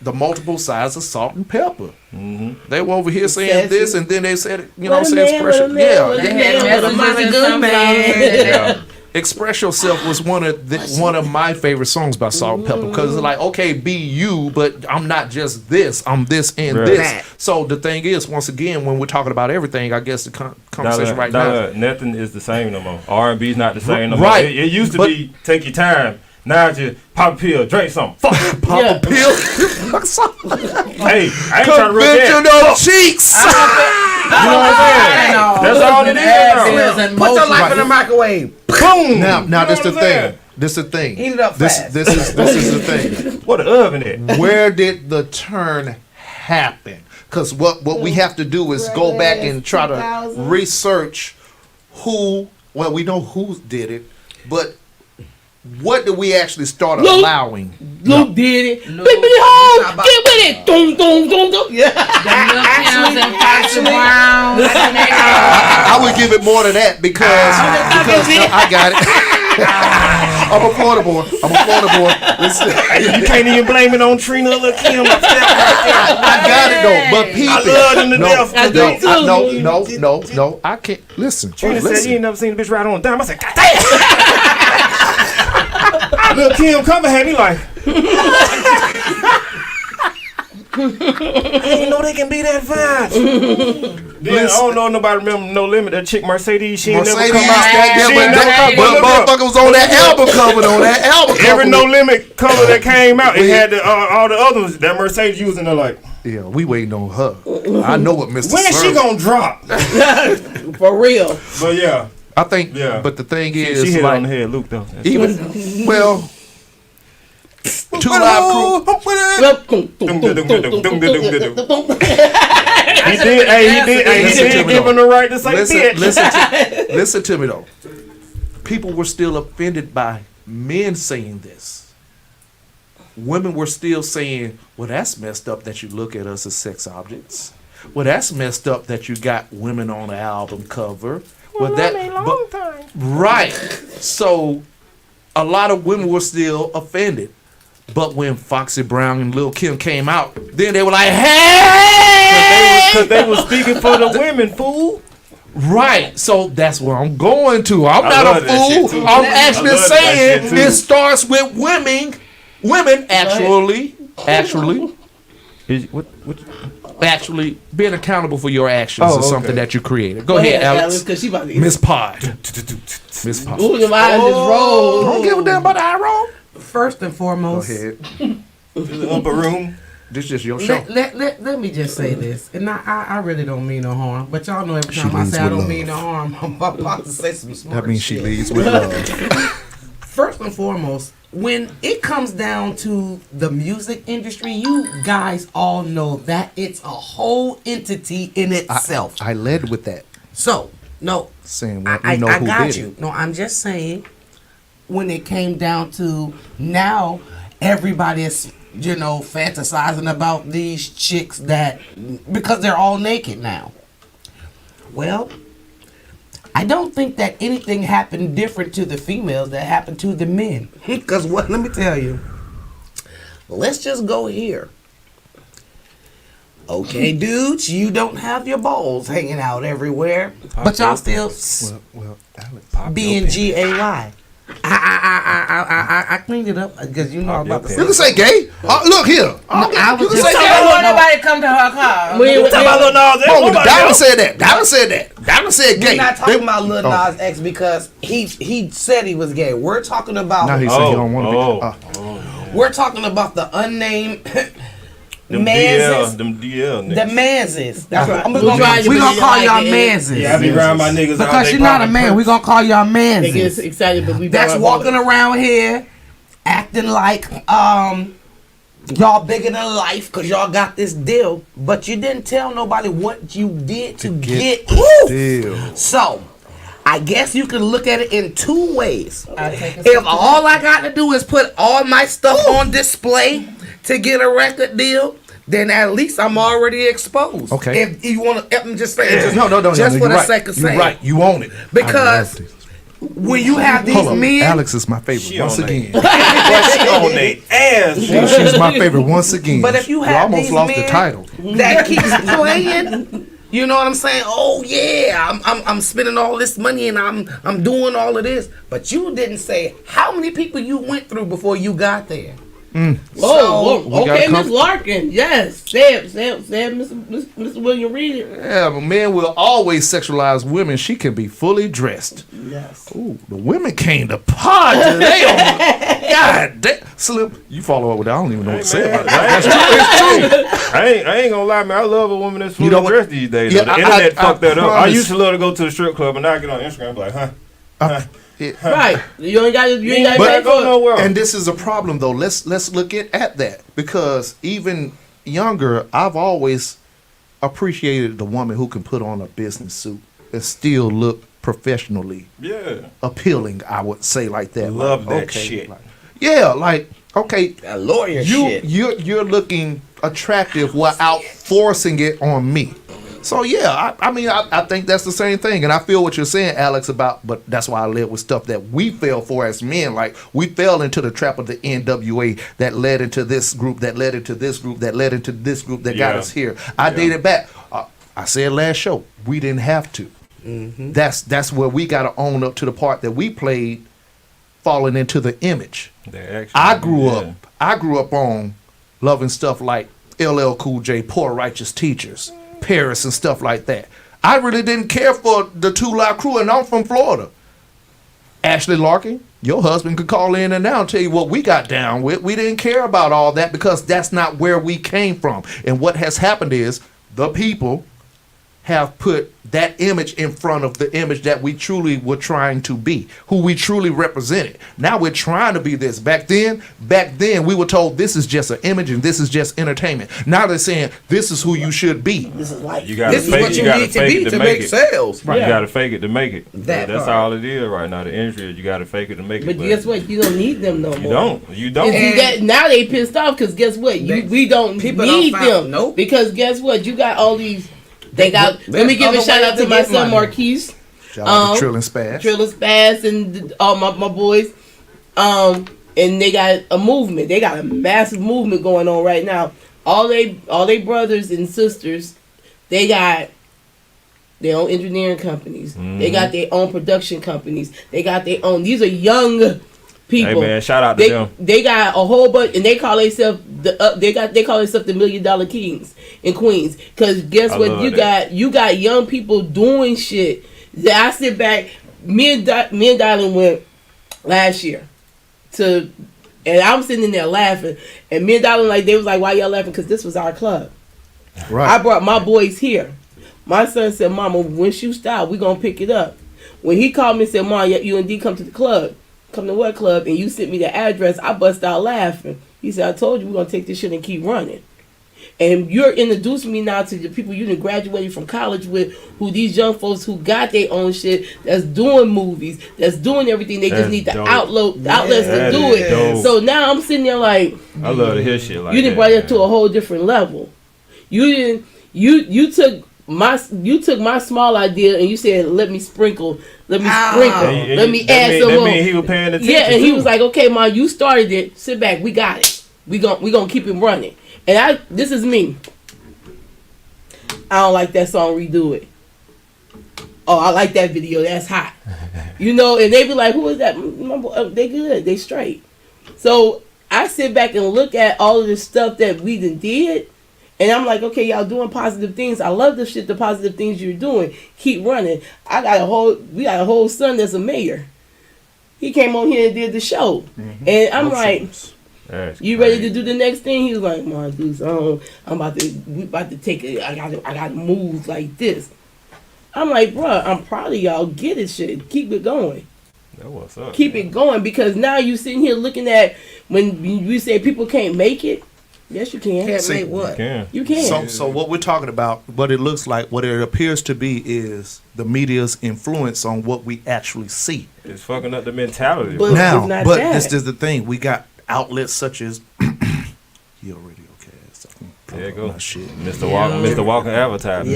the multiple sides of salt and pepper. Mm-hmm. They were over here saying Sassy. this, and then they said, What a saying man, express. what a man, Yeah, what a They man, had what a messages good and man. something. Express Yourself was one of my favorite songs by Salt and Pepper, because it's like, okay, be you, but I'm not just this. I'm this and Right. this. So the thing is, once again, when we're talking about everything, I guess the conversation right now. Nothing is the same no more. R&B's not the same no more. Right. It used to But- be take your time. Now it's just pop a pill, drink something. Fuck. Pop Yeah. a pill. Hey, I ain't trying to rub that. Conventional cheeks. You know what I'm saying? That's all it is now. And Put your most life in the microwave. Boom. Now this You the know what I'm saying? thing. This the thing. Heat it up This fast. this is the thing. What an oven at? Where did the turn happen. Because what we have to do is go back and try to 2000. research who, well, we know who did it, but what did we actually start allowing? Luke did it. Luke. Bippity home. Get with it. Dum, dum, dum, dum. Yeah. I would give it more to that because I got it. I'm a Florida boy. Listen, You can't even blame it on Trina or Lil' Kim. I got it though. But people, I love them to death. I do too. no, I can't. Listen, Trina said listen. you ain't never seen a bitch ride on a dime. I said, God damn. Lil' Kim cover had me like, I didn't know they can be that fine. Then I don't know nobody remember No Limit. That chick Mercedes, she ain't never come out. But motherfucker was on that album cover. Every No Limit cover that came out, it had all the other ones. That Mercedes using there like, Yeah, we waiting on her. I know what Mr. when is she gonna drop? For real. But yeah, I think. Yeah. But the thing she is, hit it like, on the head, Luke though. even well, 2 Live Crew. He did give him the right to say bitch. Listen to me though. People were still offended by men saying this. Women were still saying, "Well, that's messed up that you look at us as sex objects. Well, that's messed up that you got women on the album cover." Right. So, a lot of women were still offended. But when Foxy Brown and Lil' Kim came out, then they were like, "Hey!" Because they was speaking for the women, fool. Right. So that's where I'm going to. I'm I not love a that shit, fool. too. I'm I actually love that saying shit, too. it starts with women. Women actually actually being accountable for your actions Oh, is something okay. that you created. Go ahead, Alex. Because she about to Miss Pod. Miss Pod. Ooh, them eyes just rolled. Don't give a damn about the eye roll. First and Go foremost, ahead. The upper room. This is your show. let me just say this, and I really don't mean no harm, but y'all know every She time I leads say I with don't love. mean no harm, I'm about to say some smart That means she shit. leads with love. First and foremost, when it comes down to the music industry, you guys all know that it's a whole entity in itself. I led with that, So, no, saying well, I we know who got did you. it. No, I'm just saying, when it came down to now, everybody is, fantasizing about these chicks that, because they're all naked now. Well, I don't think that anything happened different to the females that happened to the men. Because let me tell you, let's just go here. Okay, dudes, you don't have your balls hanging out everywhere, but y'all still Well, Alex. being GAY. I cleaned it up because you know I'm about to You say. can say gay. Look here. I was you can just say saying- gay. Don't want nobody to come to her car. We Talk about Lil Nas X. Oh, Nobody Diamond else. said that. Diamond said gay. We're not talking about Lil Oh. Nas X because he said he was gay. We're talking about Now he said he don't want to be. we're talking about the unnamed Them manses. them DL niggas. The manses. That's what We'll try we to gonna be call like y'all it. manses. Yeah, I be around my niggas all Because day you're not a popping man, perks. we gonna call y'all They get manses. excited, but we That's walking around here acting like y'all bigger than life because y'all got this deal, but you didn't tell nobody what you did to get Deal. So I guess you can look at it in two ways. I take a If sip. all I got to do is put all my stuff on display to get a record deal, then at least I'm already exposed. Okay. If you want to, I'm just saying. Just, No. Just for you're the right. sake of You're saying. right. You own it. Because I love this. when you have these Hold on. men, Alex is my favorite She once on again. Boy, she on they ass. She's my favorite once again. But if you You have almost these lost men the title. that keeps playing, you know what I'm saying? Oh yeah, I'm spending all this money and I'm doing all of this, but you didn't say how many people you went through before you got there. Whoa, we gotta okay, come- Miss Larkin. Yes. Say it, Mr. William, read it. Yeah, but men will always sexualize women. She can be fully dressed. Yes. Ooh, the women came to party. They on God damn. Slim, you follow up with that. I don't even know what to say about that. That's true. I ain't gonna lie, man. I love a woman that's fully You know what? dressed these days. Yeah, though. The internet I fucked that up. I promise. used to love to go to the strip club and now I get on Instagram and be like, Right. You ain't got to But pay go for it. nowhere. And this is a problem, though. Let's look at that because even younger, I've always appreciated the woman who can put on a business suit and still look professionally appealing. I would say like that. Love like, that shit. Like, yeah, like okay, That lawyer shit. You're looking attractive without forcing it on me. So yeah, I think that's the same thing, and I feel what you're saying, Alex, about. But that's why I live with stuff that we fell for as men. Like we fell into the trap of the NWA that led into this group, that led into this group, that led into this group that got us here. I dated back. I said last show we didn't have to. Mm-hmm. That's where we got to own up to the part that we played, falling into the image. I grew up on loving stuff like LL Cool J, Poor Righteous Teachers, Paris, and stuff like that. I really didn't care for the 2 Live Crew, and I'm from Florida. Ashley Larkin, your husband could call in and now tell you what we got down with. We didn't care about all that because that's not where we came from. And what has happened is the people have put that image in front of the image that we truly were trying to be, who we truly represented. Now we're trying to be this. Back then we were told this is just an image and this is just entertainment. Now they're saying this is who you should be. This is life. You gotta This is fake, what you gotta need to fake be it to make make it. sales. You gotta fake it to make it. That That's part. all it is right now. The industry, you gotta fake it to make it. But guess what? You don't need them no more. You don't. And now they pissed off because guess what? We don't people need don't find- them. nope. Because guess what? You got all these. Let me give a shout out to my son Marquise. Shout out to Trill and Spaz. Trill and Spaz and all my boys. And they got a movement. They got a massive movement going on right now. All they brothers and sisters, they got their own engineering companies. Mm-hmm. They got their own production companies. They got their own. These are young people. Hey man, shout out to them. They got a whole bunch, and they call themselves they call themselves the $1 Million Kings and Queens. Cause guess what? You got young people doing shit. That I sit back. Me and Dylan went last year to, and I'm sitting in there laughing, and me and Dylan they was like, "Why y'all laughing?" Because this was our club. Right. I brought my boys here. My son said, "Mama, when you stop, we gonna pick it up." When he called me and said, "Mom, you and D come to the club." Come to what club? And you sent me the address. I bust out laughing. He said, "I told you we're gonna take this shit and keep running." And you're introducing me now to the people you done graduated from college with, who these young folks who got their own shit, that's doing movies, that's doing everything. They just need the outlets to do it. Dope. So now I'm sitting there like, I love to hear shit like that. You didn't bring it to a whole different level. You took my small idea and you said, let me sprinkle, let me add some more. He was paying attention. Yeah, and he was like, "Okay, Mom, you started it. Sit back, we got it. We gonna keep it running." And this is me. I don't like that song. Redo it. Oh, I like that video. That's hot. And they be like, "Who is that?" They good. They straight. So I sit back and look at all of the stuff that we done did. And I'm like, okay, y'all doing positive things. I love the positive things you're doing. Keep running. We got a whole son that's a mayor. He came on here and did the show. Mm-hmm. And I'm like, you ready to do the next thing? He was like, "Mom, dude, we about to take it. I gotta move like this." I'm like, "Bruh, I'm proud of y'all. Get it shit. Keep it going." That's what's up. Keep it going, because now you sitting here looking at when you say people can't make it. Yes, you can. Can't make what? You can. So what we're talking about, what it looks like, what it appears to be, is the media's influence on what we actually see. It's fucking up the mentality. But this is the thing. We got outlets such as your Radiocast. There you go. Shit. Mr. Walker advertising.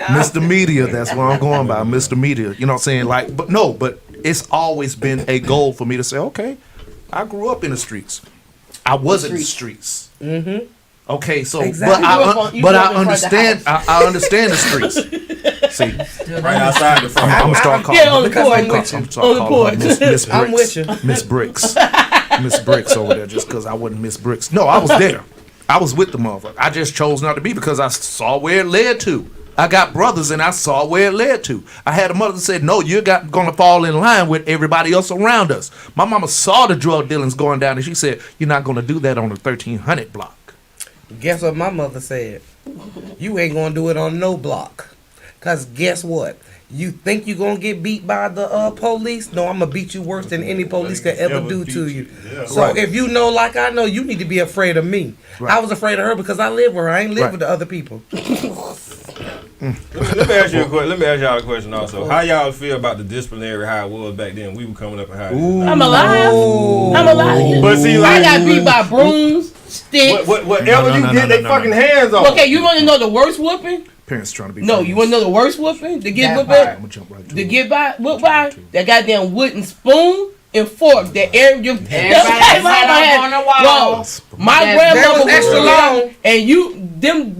Mr. Media, that's what I'm going by. Mr. Media. You know what I'm saying? But it's always been a goal for me to say, okay, I grew up in the streets. I was in the streets. Mm-hmm. Okay, so exactly. but I understand. I understand the streets. See, right outside the front. I'm gonna start calling. On the porch. Miss Bricks. I'm with you. Miss Bricks. Miss Bricks over there, just because I wasn't Miss Bricks. No, I was there. I was with the motherfucker. I just chose not to be because I saw where it led to. I got brothers and I saw where it led to. I had a mother that said, "No, you're gonna fall in line with everybody else around us." My mama saw the drug dealings going down and she said, "You're not gonna do that on the 1300 block." Guess what my mother said? "You ain't gonna do it on no block. Cause guess what? You think you're gonna get beat by the police? No, I'm gonna beat you worse than any police could ever do to you. Yeah. So if you know, like I know, you need to be afraid of me. I was afraid of her because I live with her. I ain't live with the other people. Let me ask you a question. Let me ask y'all a question also. How y'all feel about the disciplinary how it was back then? We were coming up and how it is now. I'm alive. I'm alive. But see, like, I got beat by brooms, sticks. Whatever you get, they fucking hands on. Okay, you want to know the worst whooping? Parents trying to be. No, friends. you want to know the worst whooping? To get That whooped part. I'm gonna jump right to to it. get whooped by that goddamn wooden spoon and fork that Everybody sat up on the wall. My That grandmother was extra was long. and you them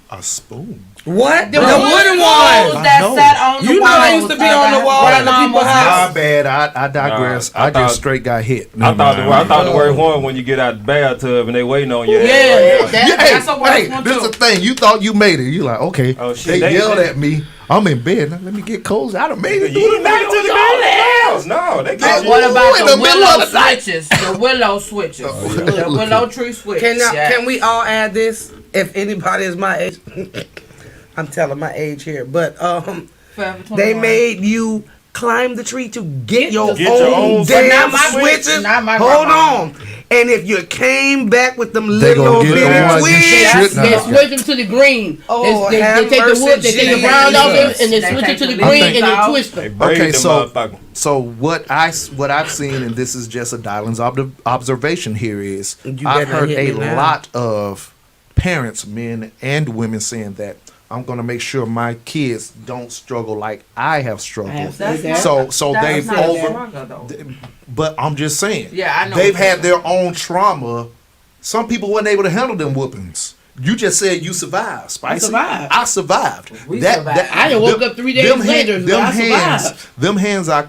A spoon. What? The Bro. wooden Walls one. that know. sat on the You know wall. they used to be on the wall in the people's house. My bad. I digress. Nah, I I just thought- straight got hit. I thought the worst one when you get out the bathtub and they waiting on you. Yeah. That's a worse Hey, one this is too. the thing. You thought you made it. You like, okay. Oh, shit, They they- yelled at me. I'm in bed. Now let me get cozy. I done made it. You ain't made it to the bed. No, they got you. What about in the the middle willow of the night. switches? The willow switches. The willow tree switch. Can we all add this? If anybody is my age, I'm telling my age here, but Forever they 21. made you climb the tree to get your Get your own own damn But not my switches. not my Hold grandma. on, and if you came back with them They little gonna get bitty the ones you twigs, should They not. switch them to the green. Oh, they have take the mercy, wood, they take the Jesus. brown off it, and they They switch it take to the the green leaves and they out. twist They them. braid Okay, them so motherfuckers. what I've seen, and this is just a Dylan's observation here, is You I've better heard hit a me now. lot of parents, men and women, saying that I'm gonna make sure my kids don't struggle like I have struggled. That's not- So that's they've not over. struggle, though. But I'm just saying. Yeah, I know They've what had you're their own trauma. Some people weren't able to handle them whoopings. You just said you survived, Spicy. survived. I survived. We survived. I done woke up 3 days them later, but I survived. them hands I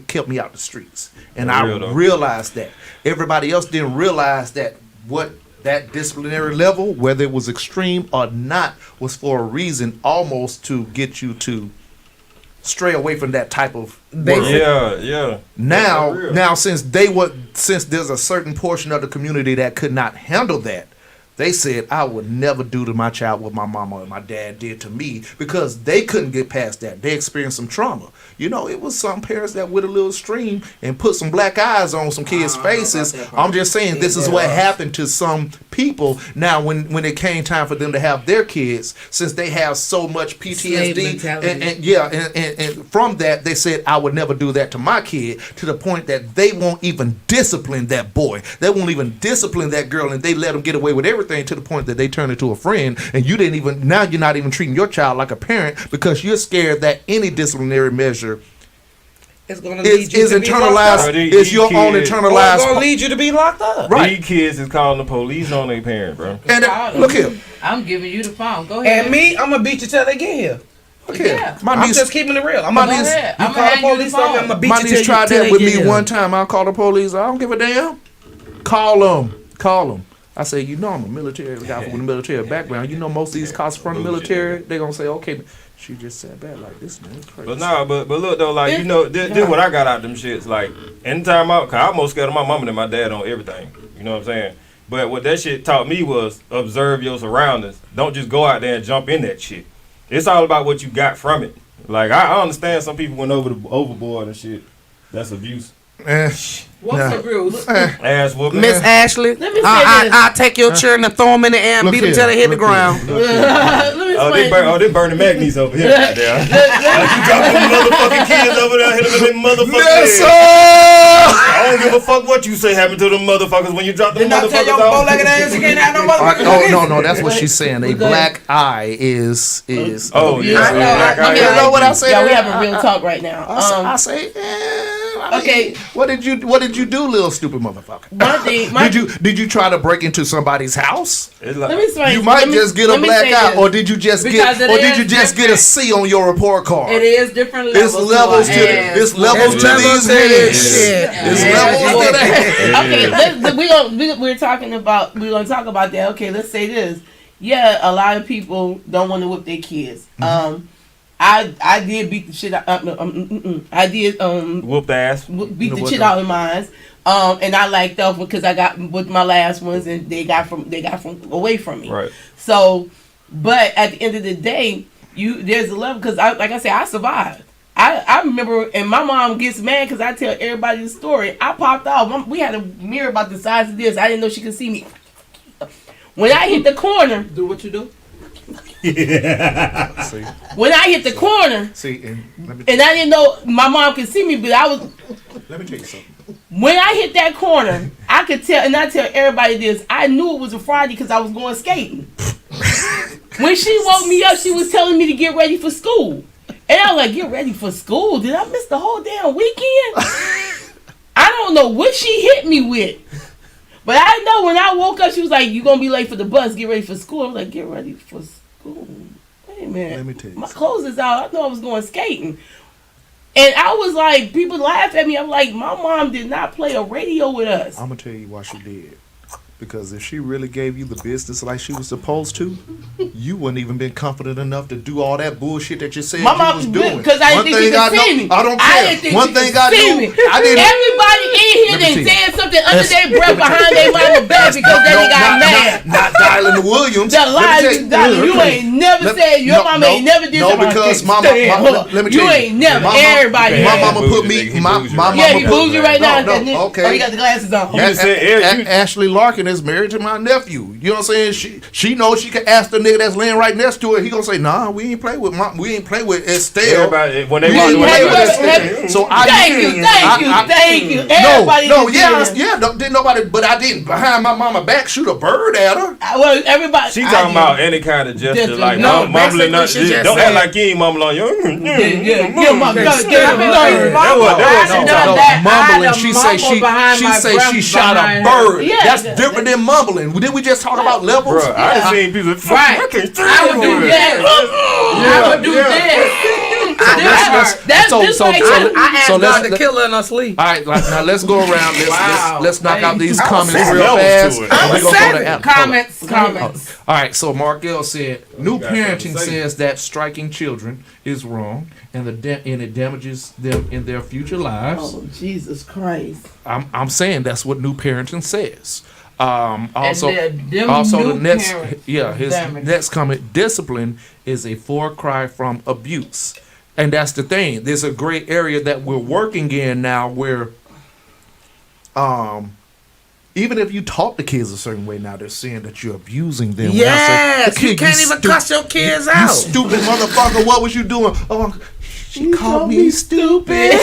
kept me out the streets, and I real, though. realized that everybody else didn't realize that what that disciplinary level, whether it was extreme or not, was for a reason, almost to get you to stray away from that type of work. Yeah. Now, since there's a certain portion of the community that could not handle that, they said I would never do to my child what my mama and my dad did to me, because they couldn't get past that. They experienced some trauma. You know, it was some parents that went a little extreme and put some black eyes on some kids' faces. I'm just saying this is what happened to some people. Now, when it came time for them to have their kids, since they have so much Slave PTSD, mentality. and from that they said I would never do that to my kid, to the point that they won't even discipline that boy. They won't even discipline that girl, and they let them get away with everything, to the point that they turn into a friend, and you're not even treating your child like a parent, because you're scared that any disciplinary measure it's gonna lead you is to be locked internalized. up. It's your own kids- Or it's internalized. gonna lead you to be locked up. Right. These kids is calling the police on their parents, bro. And look here, I'm giving you the phone. Go ahead. And me, I'm gonna beat you till they get here. look here. Yeah. My I'm niece, just keeping it real. I'm my gonna niece- you I'ma call the hand you the police on me, phone. I'm gonna beat my you niece till you tried till that they with get me here. one time. I'll call the police. I don't give a damn. Call them. I say, you know, I'm a military guy with a military background. You know, most of these cops from the military, they gonna say, okay. She just sat back like, this man's crazy. But nah, but look though, like, you know, this what I got out them shits. Like, anytime cause I'm more scared of my mama than my dad on everything. You know what I'm saying? But what that shit taught me was observe your surroundings. Don't just go out there and jump in that shit. It's all about what you got from it. Like, I understand some people went overboard and shit. That's abuse. What's Nah. the rules? Ass whooping. Miss Ashley, Let me say I'll take your children and throw them in the air and Look beat them here, till they hit the look here, ground. look here. Let me Oh, explain. they burning magnies over here. Goddamn. You drop them motherfucking kids over there, hit them in their motherfucking Yes, head. sir! I don't give a fuck what you say happened to them motherfuckers when you drop them Did not tell motherfuckers your off. bow-legged ass you can't have no motherfucking Oh no, that's what she's saying. A black eye is. Oh, yeah. I know, Black eye. I You know what I say? Yeah, we having real talk right now. I say, Okay. What did you do, little stupid motherfucker? One thing, Did you try to break into somebody's house? It's like, let me explain. You might let me- just get a let me black say eye, this. or did you just Because get, it or did is you just get a C on your report card? It is different It's levels. levels to it. it's levels to these heads. It's levels to that. Okay, we're gonna talk about that. Okay, let's say this. Yeah, a lot of people don't want to whip their kids. I did beat the shit out. I did whoop the ass. beat the shit out of mine. And I liked off because I got with my last ones, and they got from away from me. Right. So, but at the end of the day, there's a level because like I said, I survived. I remember, and my mom gets mad because I tell everybody the story. I popped off. We had a mirror about the size of this. I didn't know she could see me. When I hit the corner, Do what you do. See, when I hit the corner, see, and I didn't know my mom could see me, but let me tell you something. when I hit that corner, I could tell, and I tell everybody this. I knew it was a Friday because I was going skating. When she woke me up, she was telling me to get ready for school. And I was like, get ready for school? Did I miss the whole damn weekend? I don't know what she hit me with. But I know when I woke up, she was like, you going to be late for the bus. Get ready for school. I was like, get ready for school? Wait a minute. Let me tell you My something. clothes is out. I know I was going skating. And I was like, people laugh at me. I'm like, my mom did not play a radio with us. I'm gonna tell you why she did. Because if she really gave you the business like she was supposed to, you wouldn't even been confident enough to do all that bullshit that you said My you mom was was doing. because I didn't think she could see me. I don't I care. didn't think One she thing could I see knew, me. I didn't. Everybody in here Let me done see. said something under their breath behind their mama back because they got mad. Not dialing the Williams. That lie, Let me tell you ain't never said your mama ain't never did no, something. because Stand. mama, Hold let me you tell you. ain't never. My mama- Everybody. My has. mama put me. My mama Yeah, he put. booed you right now. No, that nigga- okay. Oh, you got the glasses on. You just said Ashley Larkin is married to my nephew. You know what I'm saying? She knows she can ask the nigga that's laying right next to her. He gonna say, "Nah, we ain't play with Estelle." Everybody, when they We walk ain't play away, with Have- Estelle. So I Thank you. Everybody No, did yeah, that. yeah. Didn't nobody, but I didn't behind my mama back shoot a bird at her. Well, everybody. she I talking did. about any kind of gesture, Gesture, like no, mumbling. basically she just Don't said- act like you ain't mumbling on you. Yeah, my God. That I've done that. Mumbling. She say she shot a bird. Yeah. That's different than mumbling. Did we just talk about levels? Bro, I done seen people. Right. I can't stand I would do it. that. I would do that. That's So this right so here. I asked so God let's to kill her in her sleep. all right. Now let's go around. Let's knock out these I was comments saying real levels fast. to it. and we gonna go to Al- Comments. All right, so Markel said new got something parenting to say. says that striking children is wrong and and it damages them in their future lives. Oh, Jesus Christ. I'm saying that's what new parenting says. Also, them also the new next parents his damage. next comment: discipline is a far cry from abuse, and that's the thing. There's a gray area that we're working in now, where even if you talk the kids a certain way, now they're saying that you're abusing them. When I say, Yes, "The you kid, can't even cuss your kids you out. stupid motherfucker! What was you doing? Oh, she called me stupid.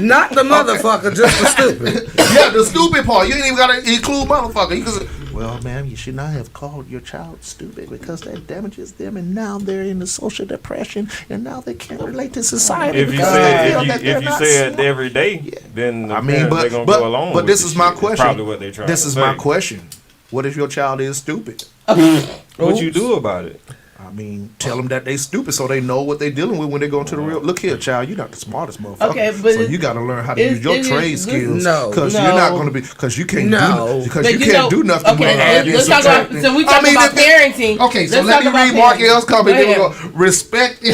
Not the motherfucker, just the stupid. Yeah, the stupid part. You ain't even gotta include motherfucker. You can say, well, ma'am, you should not have called your child stupid because that damages them, and now they're in the social depression, and now they can't relate to society. If you because say they feel it, that they're if you not say it smart." every day, then the I mean, parents, they're gonna but go along. but with this this is my shit. It's question. probably what they trying. This to is say. my question. What if your child is stupid? What you do about it? I mean, tell them that they stupid so they know what they're dealing with when they go into the real. Look here, child, you're not the smartest motherfucker. Okay, but so you got to learn how to use your it is- trade this- skills. No. because No. you're not going to be because you can't No. do because But you you can't know- do nothing. okay, with adding let's talk about- subtracting. so we talking about parenting. Okay, so Let's let talk me about read parenting. Markel's comment. Go Then we ahead. go respect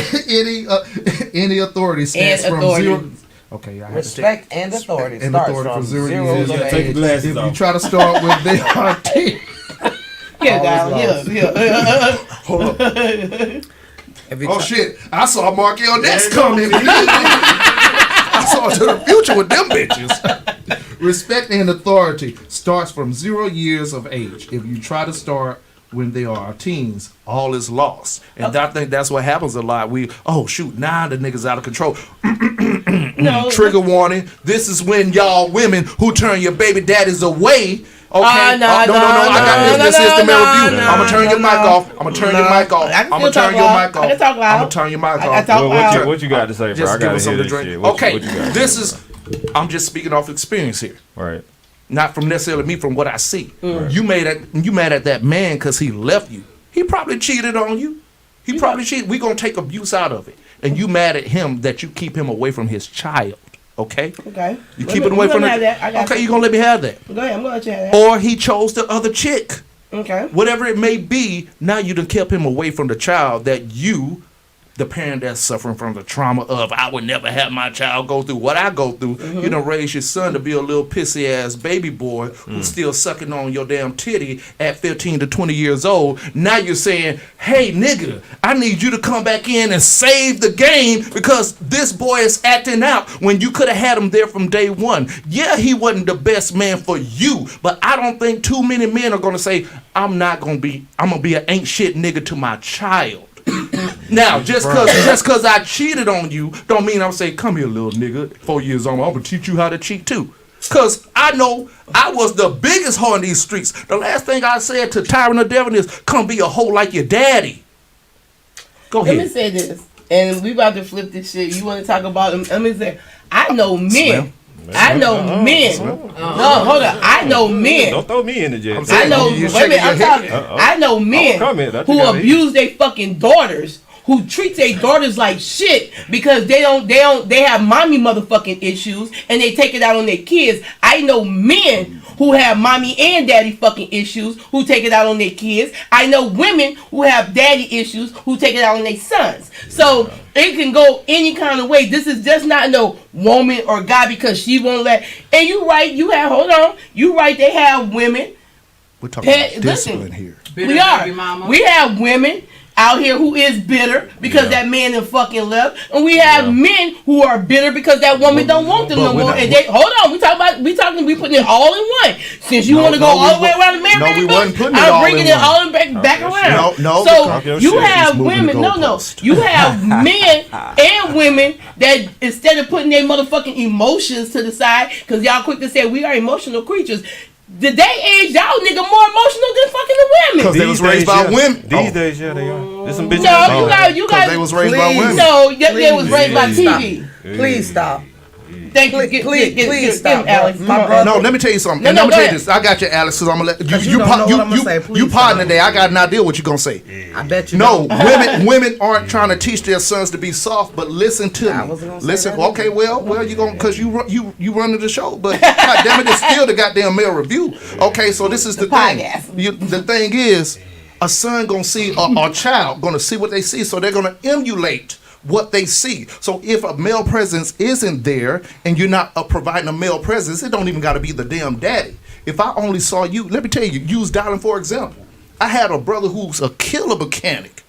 any authority stands And from authority. 0. Okay, I have to Respect and authority and starts authority from for 0 0 years to of Take age. the glasses If you off. try to start with they are 10. Yeah, guys. Yeah. Hold on. If you Oh try- shit! I saw Markel next comment. I saw to the future with them bitches. Respect and authority starts from 0 years of age. If you try to start when they are teens, all is lost. And I think that's what happens a lot. Oh shoot, now the niggas out of control. No. Trigger warning. This is when y'all women who turn your baby daddies away. Okay. No, I got this. This is the male review. no, I'm gonna turn your mic off. I'm gonna turn your mic off. I can I'm gonna still turn talk your loud. mic off. I can talk loud. I'm gonna turn your mic I can off. talk loud. What you got to say, bro? Just I give gotta us some hear to this drink. shit. Okay, What you got? this is. I'm just speaking off experience here, Right. not from necessarily me, from what I see. You mad at that man because he left you. He probably cheated on you. He probably cheated. We gonna take abuse out of it, and you mad at him that you keep him away from his child. Okay. Okay. You keep it away from that. it. Okay, you gonna let me have that. Go ahead. I'm gonna let you have that. Or he chose the other chick. Okay. Whatever it may be, now you done kept him away from the child that you the parent that's suffering from the trauma of I would never have my child go through what I go through. You done raise your son to be a little pissy ass baby boy who's still sucking on your damn titty at 15 to 20 years old. Now you're saying, hey nigga, I need you to come back in and save the game because this boy is acting out when you could have had him there from day one. Yeah, he wasn't the best man for you, but I don't think too many men are gonna say, I'm gonna be an ain't shit nigga to my child. Now, just cause I cheated on you, don't mean I'm saying, come here, little nigga, 4 years on, I'm gonna teach you how to cheat too. Cause I know I was the biggest hoe in these streets. The last thing I said to Tyron or Devin is, come be a hoe like your daddy. Go ahead. Let me say this, and we about to flip this shit. You want to talk about them? Let me say, I know men. I know men. No, hold on. I know men. Don't throw me in the jail. I know. Wait a minute. I'm talking. I know men who abuse their fucking daughters, who treat their daughters like shit because they have mommy motherfucking issues and they take it out on their kids. I know men who have mommy and daddy fucking issues who take it out on their kids. I know women who have daddy issues who take it out on their sons. So it can go any kind of way. This is just not no woman or guy because she won't let. And you right, you right. They have women. We're talking about discipline here. We are. We have women out here who is bitter because that man done fucking left, and we have men who are bitter because that woman don't want them no more. And they we putting it all in one. Since you want to go all the way around the marriage, I'm bringing it all back around. So you have women. You have men and women that instead of putting their motherfucking emotions to the side, because y'all quick to say we are emotional creatures. The day age, y'all nigga more emotional than fucking the women. Because they was raised by women. These days, they are. There's some bitches. No, you got. They was raised by women. No, they was raised by TV. Please stop. Thank you. Please stop, Alex. My brother. No, let me tell you something. No, let me tell you go this. I got you, Alex, because I'm gonna let You don't know what I'm gonna say. Please you partner stop. today. I got an idea what you're gonna say. I bet you. No, don't. women aren't trying to teach their sons to be soft, but listen to I me. wasn't gonna say Listen. that Okay, well, you gonna because you running the show, but goddamn it, it's still the goddamn male review. Okay, so this is the thing. The thing is, a son gonna see a child gonna see what they see, so they're gonna emulate what they see. So if a male presence isn't there and you're not providing a male presence, it don't even got to be the damn daddy. If I only saw you, let me tell you, use Darling for example. I had a brother who's a killer mechanic.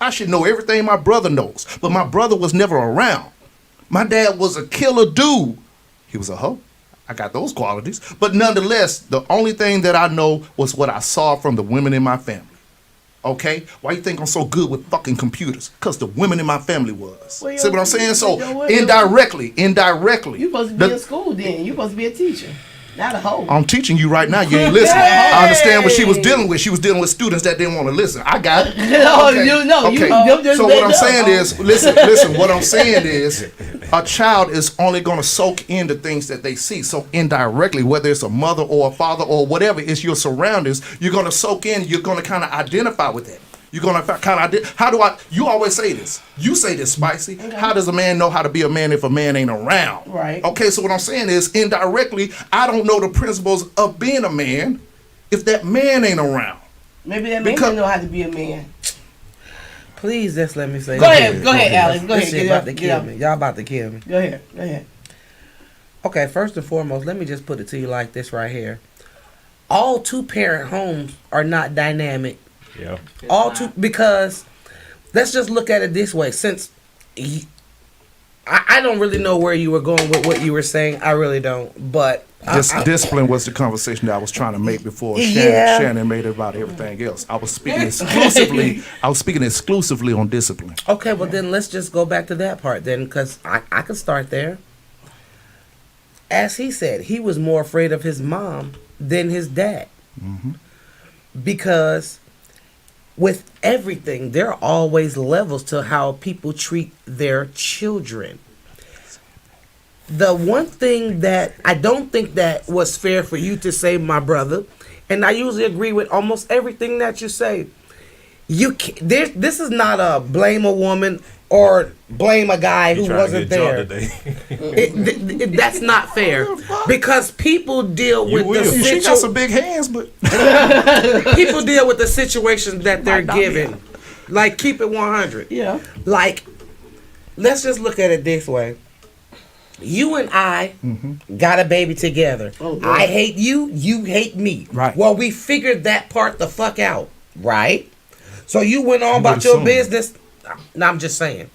I should know everything my brother knows, but my brother was never around. My dad was a killer dude. He was a hoe. I got those qualities. But nonetheless, the only thing that I know was what I saw from the women in my family. Okay? Why you think I'm so good with fucking computers? Because the women in my family was. Well, see what I'm saying? So indirectly. You supposed to be in school then. You supposed to be a teacher. Not a hoe. I'm teaching you right now. You ain't listening. I understand what she was dealing with. She was dealing with students that didn't want to listen. I got it. So what I'm saying is, listen. What I'm saying is, a child is only going to soak in the things that they see. So indirectly, whether it's a mother or a father or whatever, it's your surroundings. You're going to soak in. You're going to kind of identify with it. You're going to kind of, you always say this. You say this, Spicy. Okay. How does a man know how to be a man if a man ain't around? Right. Okay, so what I'm saying is, indirectly, I don't know the principles of being a man if that man ain't around. Maybe that man don't know how to be a man. Please just let me say. Go ahead, Alex. Go ahead. This about to kill me. Y'all about to kill me. Go ahead. Okay, first and foremost, let me just put it to you like this right here. All two-parent homes are not dynamic. Yeah. Because let's just look at it this way. Since I don't really know where you were going with what you were saying. I really don't. But discipline was the conversation that I was trying to make before Shannon made it about everything else. I was speaking exclusively on discipline. Okay, well then let's just go back to that part then, because I could start there. As he said, he was more afraid of his mom than his dad. Mm-hmm. Because with everything, there are always levels to how people treat their children. The one thing that I don't think that was fair for you to say, my brother, and I usually agree with almost everything that you say. This is not a blame a woman or blame a guy who wasn't there. That's not fair, because people deal with the situation. She got some big hands, but people deal with the situations that they're given. Like, keep it 100. Yeah. Like, let's just look at it this way. You and I got a baby together. Oh, yeah. I hate you, you hate me. Right. Well, we figured that part the fuck out, right? So you went on about would your assume. business. No, I'm just saying.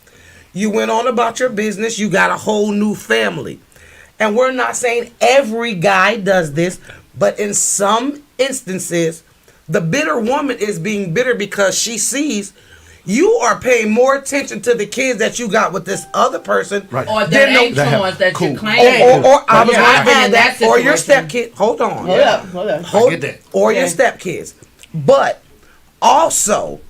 You went on about your business. You got a whole new family. And we're not saying every guy does this, but in some instances, the bitter woman is being bitter because she sees you are paying more attention to the kids that you got with this other person. Right. Or Then that no- ain't That ones that cool. you claim. Or I was Yeah, gonna I've been add in that, that or your situation. stepkid. Hold on. Hold up. Hold up. Hold, get that. or your Okay. stepkids. But also,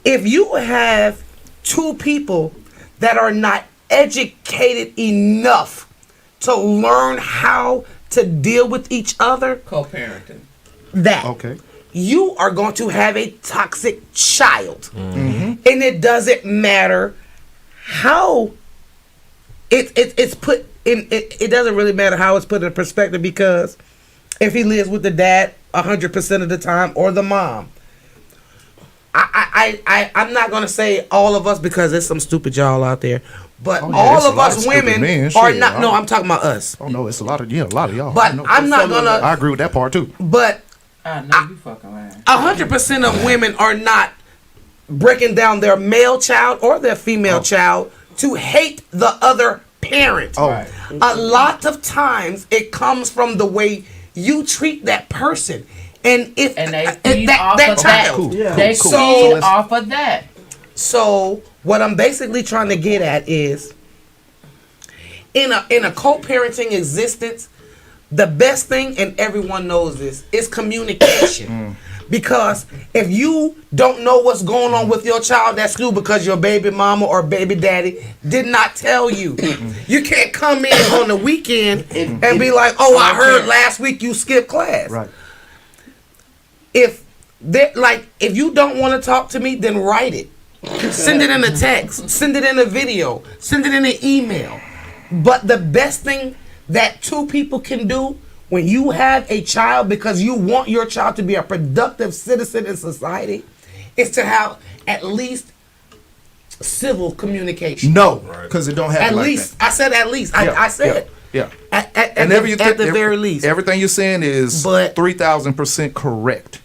if you have two people that are not educated enough to learn how to deal with each other, Co-parenting. that Okay. you are going to have a toxic child. And it doesn't matter how it's put in, it doesn't really matter how it's put in perspective, because if he lives with the dad 100% of the time or the mom, I'm not gonna say all of us, because there's some stupid y'all out there, but Oh, yeah, all there's a of lot us of stupid women men, are shit, not. No, I- I'm talking about us. Oh no, it's a lot of y'all. But I know. I'm not gonna. I agree with that part too. But I know you fucking lying. 100% of women are not breaking down their male child or their female child to hate the other parent. Oh, Right. A lot of times it comes from the way you treat that person, and if And they that feed off that of child. that. cool. Yeah. They Cool. So feed let's- off of that. So what I'm basically trying to get at is, in a co-parenting existence, the best thing, and everyone knows this, is communication. Because if you don't know what's going on with your child at school because your baby mama or baby daddy did not tell you, you can't come in on the weekend and be like, "Oh, I heard last week you skipped class." right. If you don't want to talk to me, then write it. Send it in a text. Send it in a video. Send it in an email. But the best thing that two people can do when you have a child, because you want your child to be a productive citizen in society, is to have at least civil communication. No, because it don't happen At like least. that. I said at least. Yeah, I said. yeah. At the Every- very least. everything you're saying is But- 3,000% correct.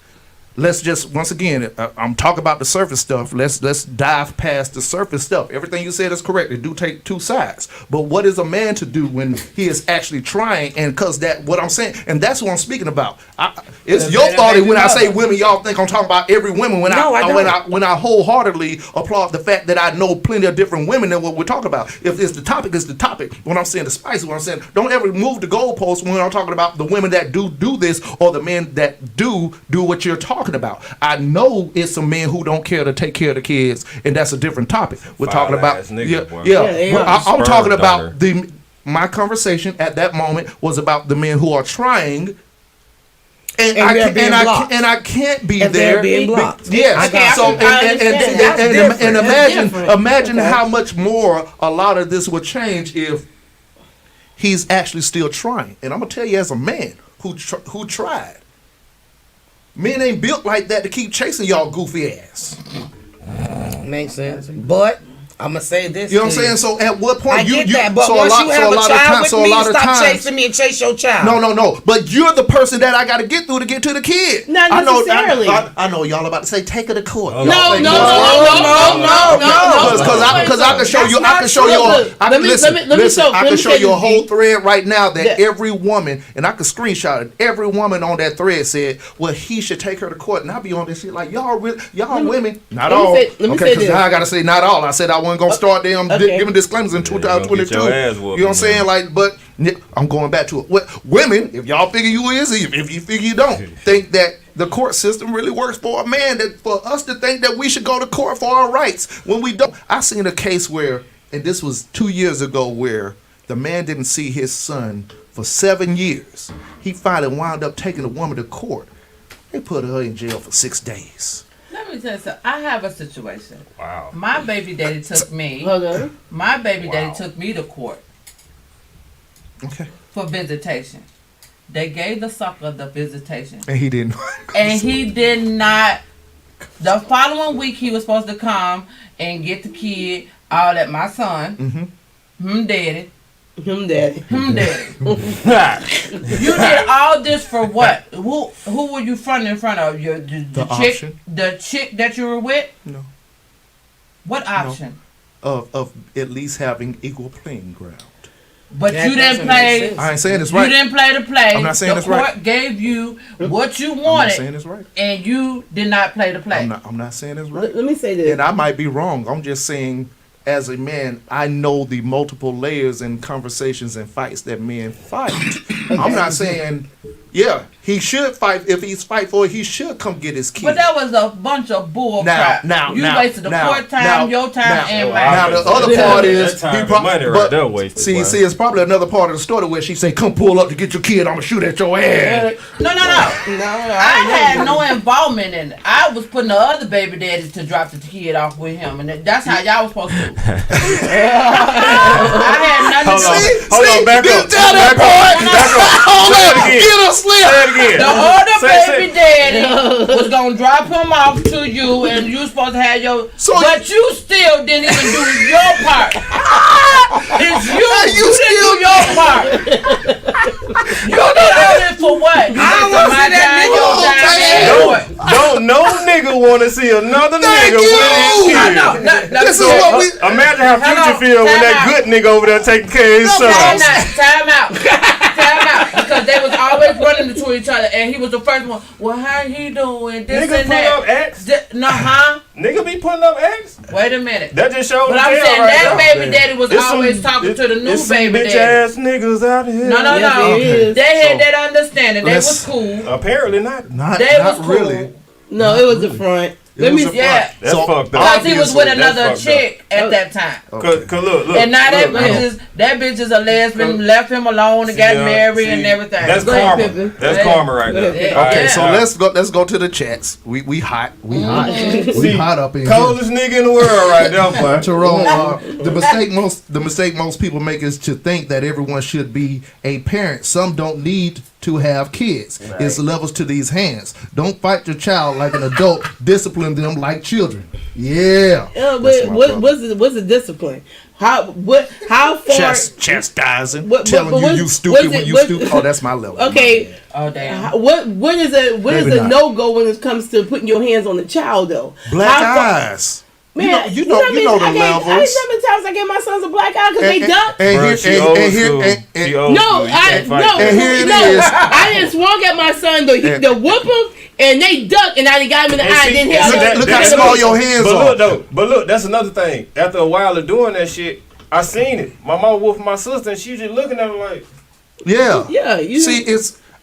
Let's just once again, I'm talking about the surface stuff. Let's dive past the surface stuff. Everything you said is correct. It do take two sides. But what is a man to do when he is actually trying? And because that what I'm saying, and that's what I'm speaking about. It's The your better fault baby when I say mother. women. Y'all think I'm talking about every woman. When No, I don't. when I wholeheartedly applaud the fact that I know plenty of different women than what we're talking about. If it's the topic, it's the topic. When I'm saying the spice, what I'm saying, don't ever move the goalposts when I'm talking about the women that do this or the men that do what you're talking about. I know it's some men who don't care to take care of the kids, and that's a different topic. We're talking about Foul-ass niggas, boy. Yeah, they are. I'm Sperm talking donor. about my conversation at that moment was about the men who are trying. And they're being blocked. I can't be And there. they're being blocked. Yes. Okay, So I understand. That's different. and That's imagine different. Okay. how much more a lot of this would change if he's actually still trying. And I'm gonna tell you, as a man who tried, men ain't built like that to keep chasing y'all goofy ass. Makes sense. But I'm gonna say this. You know what I'm to you. saying? So at what point I you get that, but so once a lot, you so have a a lot of child times, with so a me, lot of stop times, chasing me and chase your child. No. But you're the person that I got to get through to get to the kid. Not I know, necessarily. I know y'all about to say take her to court. No, Y'all think- Because I can show you. I can show you. I can listen. I can show you a whole thread right now that every woman, and I can screenshot it. Every woman on that thread said, "Well, he should take her to court." And I be on this shit like y'all women, not all. let me Okay, say because this. now I gotta say not all. I said I wasn't gonna start them Okay. giving disclaimers in you gonna get 2022. your ass You whooped, know what I'm saying? man. Like, but I'm going back to it. Women, if y'all figure you is, if you figure you don't, think that the court system really works for a man, that for us to think that we should go to court for our rights when we don't. I seen a case where, and this was 2 years ago, where the man didn't see his son for 7 years. He finally wound up taking the woman to court. They put her in jail for 6 days. Let me tell you something. I have a situation. Wow. My baby daddy took me. Hold on. My baby Wow. daddy took me to court Okay. for visitation. They gave the sucker the visitation, And he didn't. and he did not The following week, he was supposed to come and get the kid, all that. My son, daddy. Him daddy. You did all this for what? Who were you fronting in front of? The chick, option. the chick that you were with? No. What option? Of at least having equal playing ground. But That you didn't doesn't make play. sense. I ain't saying it's You right. didn't play the play. I'm not saying the it's right. court gave you what you I'm not wanted, saying it's right. and you did not play the play. I'm not saying it's right. Let me say this. And I might be wrong. I'm just saying, as a man, I know the multiple layers and conversations and fights that men fight. I'm not saying, yeah, he should fight. If he's fight for it, he should come get his kid. But that was a bunch of bull crap. You wasted the court time, your time, and mine. Now the other part is that time and money right there wasted. See, it's probably another part of the story where she say, "Come pull up to get your kid. I'm gonna shoot at your ass." No. I had no involvement in it. I was putting the other baby daddies to drop the kid off with him, and that's how y'all was supposed to. I had nothing to do. Hold on, back up. Tell that part. Hold on, again. get us Say it again. The older Say- baby daddy was gonna drop him off to you, and you supposed to have your. But you still didn't even do your part. It's you. You didn't do your part. You did all this for what? You I wasted don't my see that time, nigga your all time, day. and yours. Don't no nigga want to see another nigga with his I kid. know. This is what we. Imagine how Future feel when that good nigga over there taking care of his son. Time out. Because they was always running into each other, and he was the first one. Well, how he doing? This Nigga and put that. up X. Huh? Nigga be putting up X. Wait a minute. That just shows. But I'm the saying right that there. baby daddy was It's some- always talking to the new it's some baby bitch daddy. ass niggas out here. No. Yes, it is. They had that understanding. They was let's- cool. Apparently not. Not They was cool. really. No, it was the front. Let me. Yeah. That's fucked up. Because he was with Obviously, another that's fucked chick at that time. Cause look. And now that look, bitch is a lesbian, left him alone and got married and everything. That's Go ahead, karma. Pippin. That's Go ahead. karma right there. Yeah. Okay, Yeah. so let's go to the chats. We hot. We hot. We hot up in here. Coldest nigga in the world right there, boy. Tyrone, the mistake most people make is to think that everyone should be a parent. Some don't need to have kids. Right. It's levels to these hands. Don't fight your child like an adult. Discipline them like children. Yeah. What's the discipline? How far? Chastising. What- telling but you what's- stupid what's when it- you what- stupid. Oh, that's my level. Okay. Oh damn. What is a Maybe not. no go when it comes to putting your hands on the child though? Black How far- eyes. Man, You know the I mean, levels. how many times I gave my sons a black eye because they ducked? Bruh, she old school. She old No, school. You can't fight that. And here it no, is. I didn't swung at my son to whoop him, and they ducked, and I done got him in the And eye. see, And look then at- Look how small your hands are. But look, that's another thing. After a while of doing that shit, I seen it. My mom whooped my sister, and she was just looking at her like, Yeah. Yeah, you See,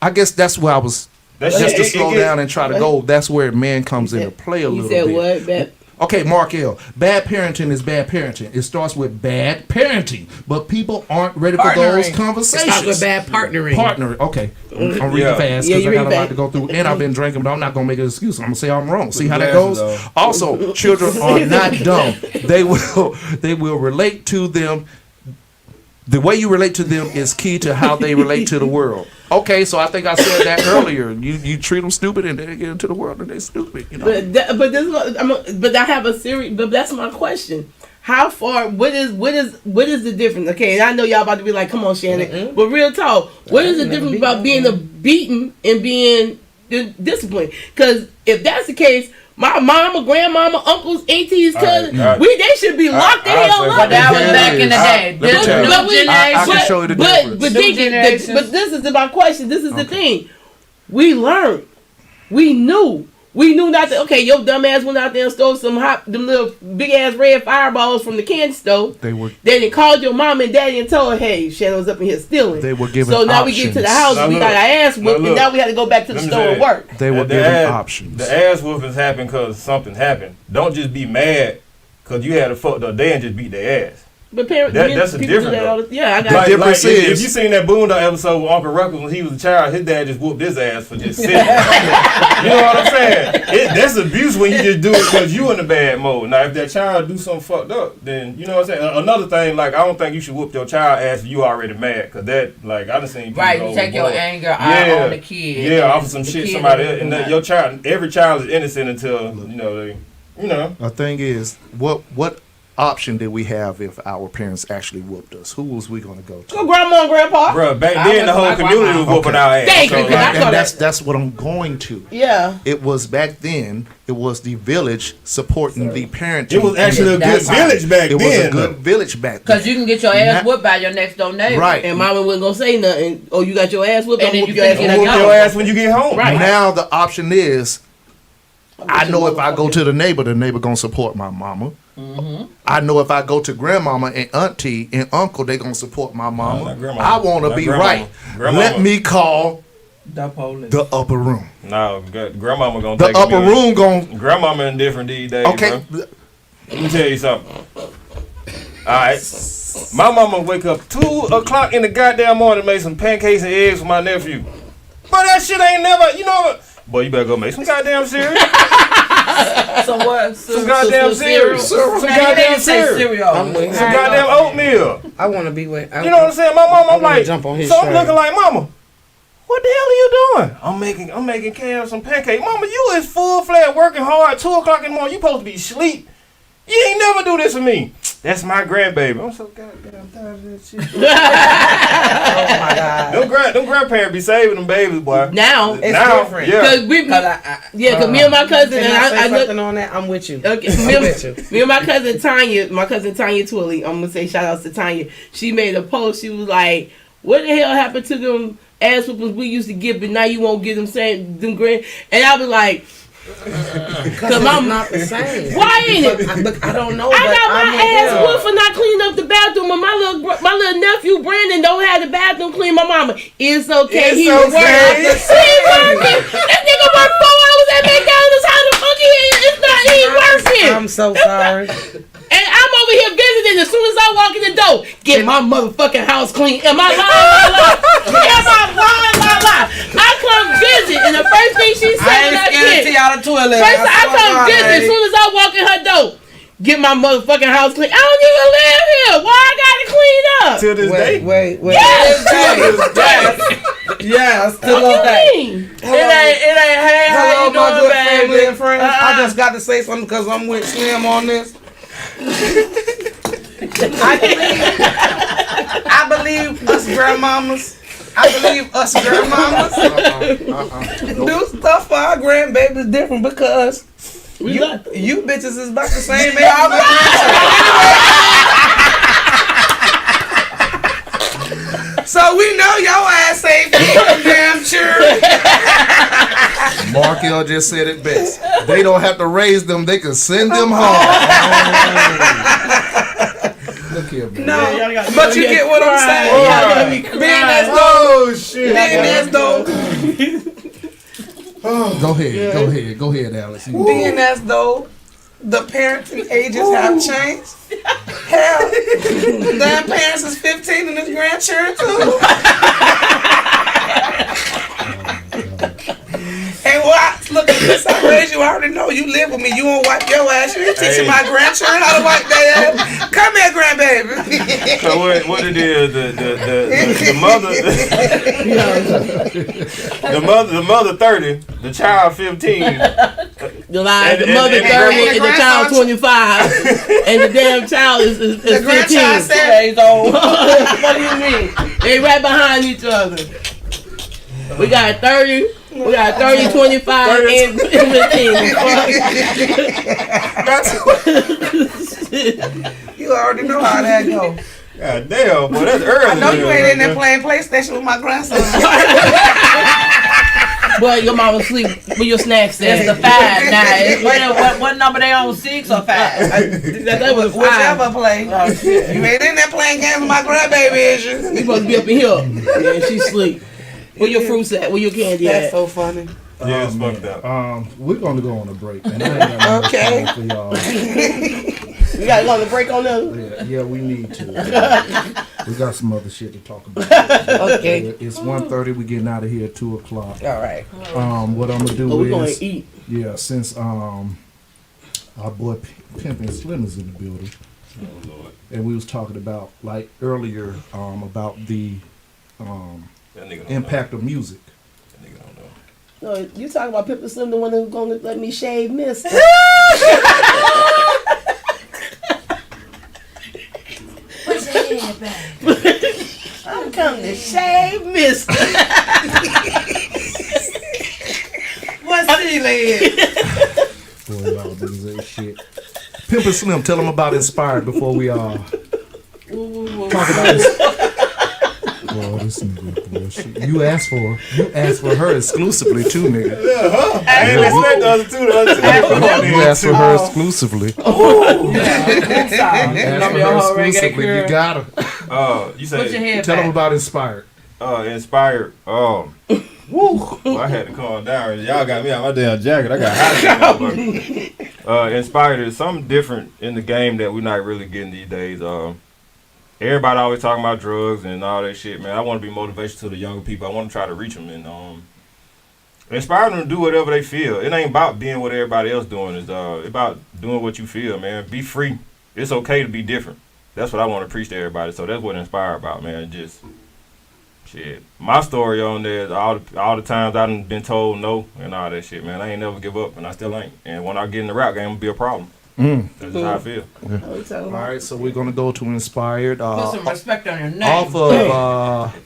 I guess that's where I was. that Just shit. to slow down and try to go. That's where man comes into play a You little said bit. what? Bad. Okay, Mark L. Bad parenting is bad parenting. It starts with bad parenting, but people aren't ready for those conversations. Start with bad partnering. Partner. Okay, I'm reading Yeah. fast Yeah, because you I got a read lot to go through, and I've been drinking, but I'm not gonna make an excuse. I'm gonna say I'm wrong. See how that Glasses goes. on. Also, children are not dumb. They will relate to them. The way you relate to them is key to how they relate to the world. Okay, so I think I said that earlier. You treat them stupid, and they get into the world, and they stupid. You know. But I have a series. But that's my question. How far? What is the difference? Okay, and I know y'all about to be like, "Come on, Shannon," but real talk. What is the difference about being a beaten and being disciplined? Because if that's the case, my mama, grandmama, uncles, aunties, cousins, they should be locked the hell up. But that was back in the day. Let me tell you. New generation. I can show you the difference. But this is my question. This is the thing. We learned. We knew. We knew not to. Okay, your dumb ass went out there and stole them little big ass red fireballs from the candy store. Then they called your mom and daddy and told her, "Hey, Shannon was up in here stealing." They were given So now we get to the house, we got our ass whooped, and now we had to go back to the store and work. They were given options. The ass whoopings happen because something happened. Don't just be mad because you had a fucked up day and just beat their ass. But parents, That's a people do different that all the, yeah, I got Like, difference if is- you seen that Boondock episode with Uncle Ruckus when he was a child, his dad just whooped his ass for just sitting. You know what I'm saying? That's abuse when you just do it because you in a bad mode. Now, if that child do something fucked up, then you know what I'm saying. Another thing, like I don't think you should whoop your child ass if you already mad, because that, like I done seen people Right, go you take your overboard. anger out on the kid. Yeah, off of some The shit kid somebody is else, and not- your child, every child is innocent until The thing is, what option did we have if our parents actually whooped us? Who was we gonna go to? Go grandma and grandpa. Bro, back I then the went to whole my community was grandma. whooping our ass. Thank you, So, 'cause I like, thought And that's what I'm going to. Yeah. It was back then. It was the village supporting the parenting. it was actually a good That's how- village back It was then. a good village back then. Because you can get your ass Not- whooped by your next door neighbor. Right. And mama wasn't gonna say nothing. Oh, you got your ass whooped. And I'm then whoop you your ass think when I Whoop get your home. ass when you get home. Right. Now the option is, I know if I go to the neighbor gonna support my mama. I know if I go to grandmama and auntie and uncle, they gonna support my mama. not grandmama. I want to Not be grandmama. right. Grandmama. Let me call The police. the upper room. No, grandmama gonna The take upper me. room gonna Grandmama in different these days. okay. Bro. Let me tell you something. Alright. My mama wake up 2:00 in the goddamn morning to make some pancakes and eggs for my nephew. But that shit ain't never, you know what? Boy, you better go make some goddamn cereal. So what? Some goddamn cereal. Some goddamn cereal. I'm with Some him. goddamn oatmeal. I want to be with. You know what I'm saying? My mama, I I'm wanna like, jump on his so I'm train. looking like, mama, what the hell are you doing? I'm making Cam some pancakes. Mama, you is full-fledged working hard, 2:00 in the morning. You supposed to be asleep. You ain't never do this for me. That's my grandbaby. I'm so goddamn tired of that shit. Oh my God. Them grandparents be saving them babies, boy. Now, It's Now, different. yeah. cause we, cause me and my cousin Can and I say I something on that? I'm with you. Okay, I'm with you. me and my cousin Tanya Twilly, I'm gonna say shout outs to Tanya. She made a post. She was like, "What the hell happened to them ass whoopings we used to give, but now you won't give them them grand?" And I was like, Because it's I'm not the same. "Why ain't it?" Look, I don't know. I but got I'm my with ass him. whooped for not cleaning up the bathroom, and my little nephew Brandon don't have the bathroom clean. My mama, it's okay. It's He was okay. working. He working. That nigga worked 4 hours at McDonald's. How the fuck he ain't working? I'm so sorry. And I'm over here visiting. As soon as I walk in the door, get my motherfucking house clean. Am I lying? Am I lying? I come visit, and the first thing she said I when I ain't scared to get, y'all the toilet. first I swear to come God, visit. As ain't. soon as I walk in her door, get my motherfucking house clean. I don't even live here. Why I gotta clean up? Till this day. Wait. Yes. Yeah, still What on you that. mean? It ain't, hey, how Hello, you my doing, good baby? family and friends. I just got to say something because I'm with Slim on this. I believe us grandmamas. Do stuff for our grandbabies different because you bitches is about the same age. as my grandson. So we know your ass ain't fucking damn sure. Markel just said it best. They don't have to raise them; they can send them home. Look here, man. No, but you get what I'm saying. Y'all got me crying. Being as though, Oh shit. Go ahead, Alex. being as though the parenting ages have changed. Hell, damn parents is 15 and his grandchildren too. And look at this, I raised you. I already know you live with me. You won't wipe your ass. You ain't teaching my grandchildren how to wipe their ass. Come here, grandbaby. So what it is, the mother 30, the child 15. The line, the And- mother and 30 and the child grandson- 25, and the damn child is The 15 grandchild said, days old. What do you mean? They right behind each other. We got 30, 25, and 15. you already know how that go. God damn, boy, that's early. I know you ain't in there playing PlayStation with my grandson. Boy, your mama sleep with your snacks It's there. the 5 now. What number they on, 6 or 5? That was 5. Whichever play. Oh, shit. You ain't in there playing games with my grandbaby, is you? You supposed to be up in here. Yeah, she sleep. Where your fruits at? Where your candy That's at? so funny. Yeah, it's fucked up. We're gonna go on a break, and I ain't got no Okay. time for y'all. We gotta go on the break on them. Yeah, we need to. We got some other shit to talk about. Okay. It's 1:30. We getting out of here at 2:00. All right. What I'm gonna do We're gonna is eat. yeah, since our boy Pimp and Slim is in the building, and we was talking about like earlier about the impact of music. That nigga don't know. No, you talking about Pimp and Slim, the one who's gonna let me shave Mister. Put your head back. I'm coming to shave Mister. What's he leg? Boy, y'all niggas ain't shit. Pimp and Slim, tell them about Inspired before we talk about this. Boy, this nigga bullshit. You asked for her exclusively too, nigga. I ain't expect the other two. You asked for her exclusively. You asked for her exclusively. You got her. You Put your said head Tell them back. about Inspired. Inspired. Woo. Well, I had to calm down. Y'all got me out my damn jacket. I got hot. Inspired is something different in the game that we're not really getting these days. Everybody always talking about drugs and all that shit, man. I want to be motivation to the younger people. I want to try to reach them and inspire them to do whatever they feel. It ain't about being what everybody else doing. It's about doing what you feel, man. Be free. It's okay to be different. That's what I want to preach to everybody. So that's what Inspired about, man. Just shit. My story on there is all the times I done been told no and all that shit, man. I ain't never give up, and I still ain't. And when I get in the rap game, it'll be a problem. That's just how I feel. All right, so we're gonna go to Inspired. Put some respect on your name.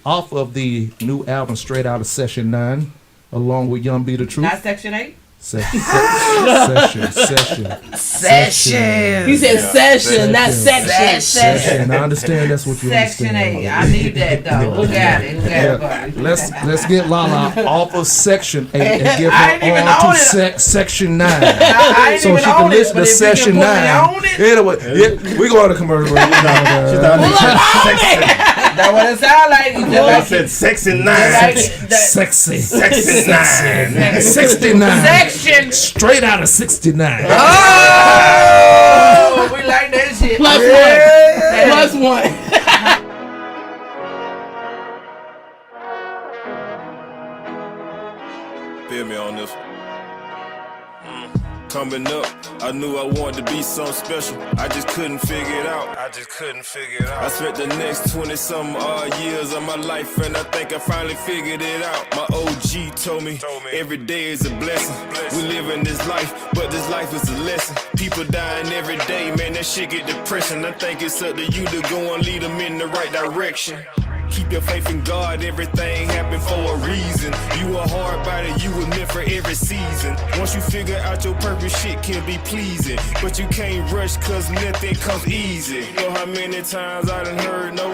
Off of the new album, Straight Out of Session 9, along with Young Be the Truth. Not Section 8? Session. You said session, not section. Session. I understand that's what you Section understand. 8. I need that, though. Who got it? Let's get Lala off of Section 8 and give I ain't even her on own to Section 9. I ain't So even she own can it, listen but to if you can Session put me 9. on it, Anyway, we go to commercial break. that's what it sound like. You just I like said Section 9. Sexy. Section 9. 69. Section. Straight out of 69. Oh, we like that shit. Plus one. Feel me on this. Coming up, I knew I wanted to be something special. I just couldn't figure it out. I spent the next 20-something odd years of my life, and I think I finally figured it out. My OG told me every day is a blessing. We live in this life, but this life is a lesson. People dying every day, man, that shit get depressing. I think it's up to you to go and lead them in the right direction. Keep your faith in God, everything happened for a reason. You a hard body, you were meant for every season. Once you figure out your purpose, shit can be pleasing. But you can't rush, cause nothing comes easy. You know how many times I done heard no.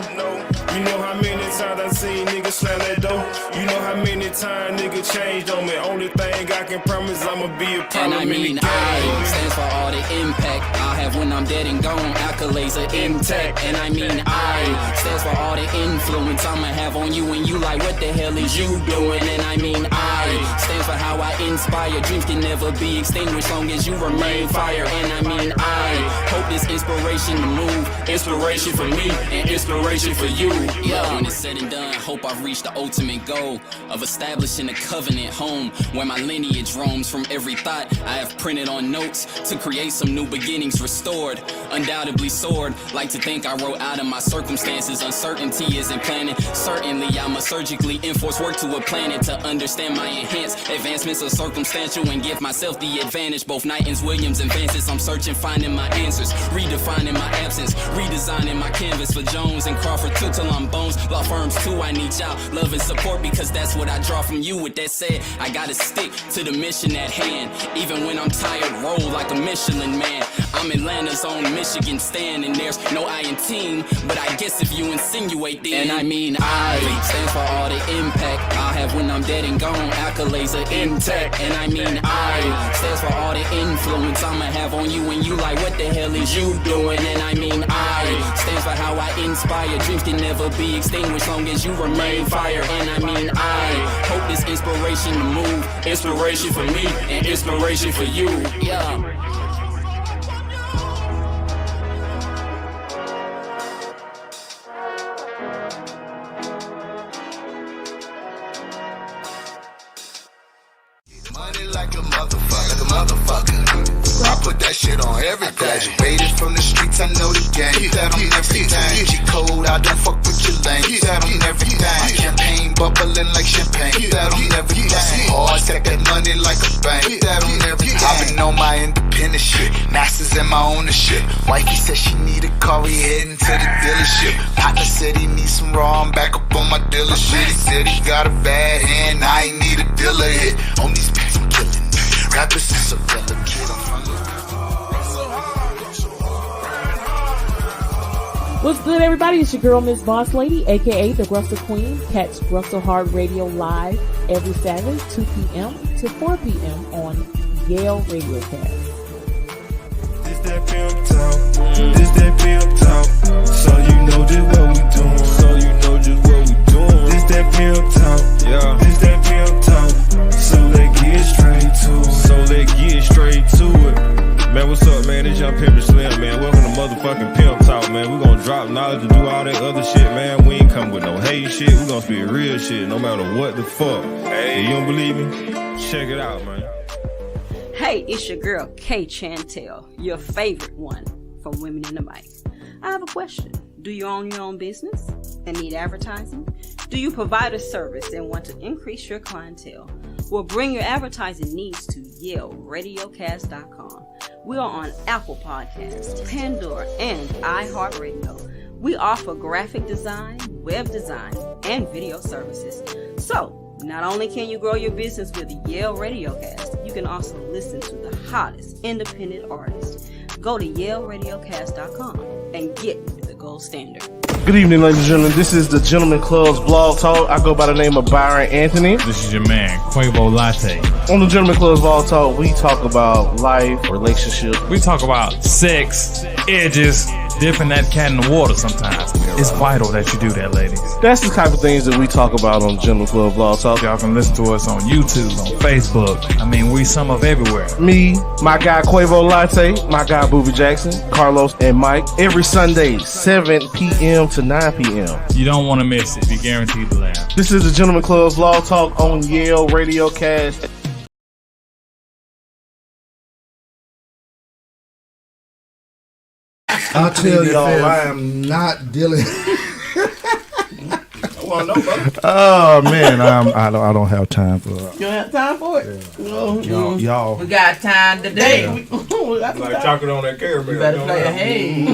You know how many times I seen niggas slam that door. You know how many times niggas changed on me. Only thing I can promise, I'ma be a problem. And I mean, I stands for all the impact I'll have when I'm dead and gone. Accolades are intact. And I mean, I stands for all the influence I'ma have on you, and you like, what the hell is you doing? And I mean, I stands for how I inspire. Dreams can never be extinguished long as you remain fire. And I mean, I hope this inspiration to move. Inspiration for me and inspiration for you. Yeah, when it's said and done, I hope I've reached the ultimate goal of establishing a covenant home where my lineage roams from every thought I have printed on notes to create some new beginnings restored. Undoubtedly soared. Like to think I wrote out of my circumstances. Uncertainty isn't planning. Certainly I must surgically enforce work to a planet to understand my enhanced advancements are circumstantial and give myself the advantage. Both Knightons, Williams, and Vances, I'm searching, finding my answers, redefining my absence, redesigning my canvas for Jones and Crawford too till I'm bones. Law firms too, I need y'all love and support because that's what I draw from you. With that said, I gotta stick to the mission at hand. Even when I'm tired, roll like a Michelin man. I'm Atlanta's own Michigan stand, and there's no I in team, but I guess if you insinuate then. And I mean, I stands for all the impact I'll have when I'm dead and gone. Accolades are intact. And I mean, I stands for all the influence I'ma have on you, and you like, what the hell is you doing? And I mean, I stands for how I inspire. Dreams can never be extinguished long as you remain fire. And I mean, I hope this inspiration to move. Inspiration for me and inspiration for you. Yeah. everything. Graduated from the streets, I know the game. That on everything. She cold, I don't fuck with your lane. That on everything. Champagne bubbling like champagne. That on everything. Hard, stack that money like a bank. That on everything. I've been on my independent shit. Masters in my ownership. Wifey said she need a car, we heading to the dealership. Partner said he needs some raw, I'm back up on my dealer shit. He said he got a bad hand, I ain't need a dealer hit. On these packs, I'm killing it. Rappers is a fella kid, I'm from the What's good, everybody? It's your girl, Miss Boss Lady, aka the Russell Queen. Catch Russell Hard Radio live every Saturday, 2 p.m. to 4 p.m. on YALE Radiocast. This that pimp talk, this that pimp talk. So you know just what we doing, so you know just what we doing. This that pimp talk, yeah. This that pimp talk. So let's get straight to it. So let's get straight to it. Man, what's up, man? It's Young Pimp Slim, man. Welcome to motherfucking Pimp Talk, man. We gonna drop knowledge and do all that other shit, man. We ain't come with no hate shit. We gonna speak real shit, no matter what the fuck. Hey, you don't believe me? Check it out, man. Hey, it's your girl, K Chantel, your favorite one from Women in the Mic. I have a question. Do you own your own business and need advertising? Do you provide a service and want to increase your clientele? Well, bring your advertising needs to YALE, Radiocast.com. We are on Apple Podcasts, Pandora, and iHeartRadio. We offer graphic design, web design, and video services. So, not only can you grow your business with YALE Radiocast, you can also listen to the hottest independent artists. Go to YaleRadiocast.com and get the gold standard. Good evening, ladies and gentlemen. This is the Gentleman Club's Vlog Talk. I go by the name of Byron Anthony. This is your man, Quavo Latte. On the Gentleman Club's Vlog Talk, we talk about life, relationships. We talk about sex, edges, dipping that cat in the water sometimes. It's vital that you do that, ladies. That's the type of things that we talk about on the Gentleman Club Vlog Talk. Y'all can listen to us on YouTube, on Facebook. I mean, we some of everywhere. Me, my guy Quavo Latte, my guy Booby Jackson, Carlos, and Mike. Every Sunday, 7 p.m. to 9 p.m. You don't want to miss it. You're guaranteed to laugh. This is the Gentleman Club's Vlog Talk on YALE Radiocast. I'll tell y'all, I am not dealing. Oh man, I don't have time for that. You don't have time for it? Yeah. Y'all. We got time today. Like chocolate on that caramel. You better play a hey.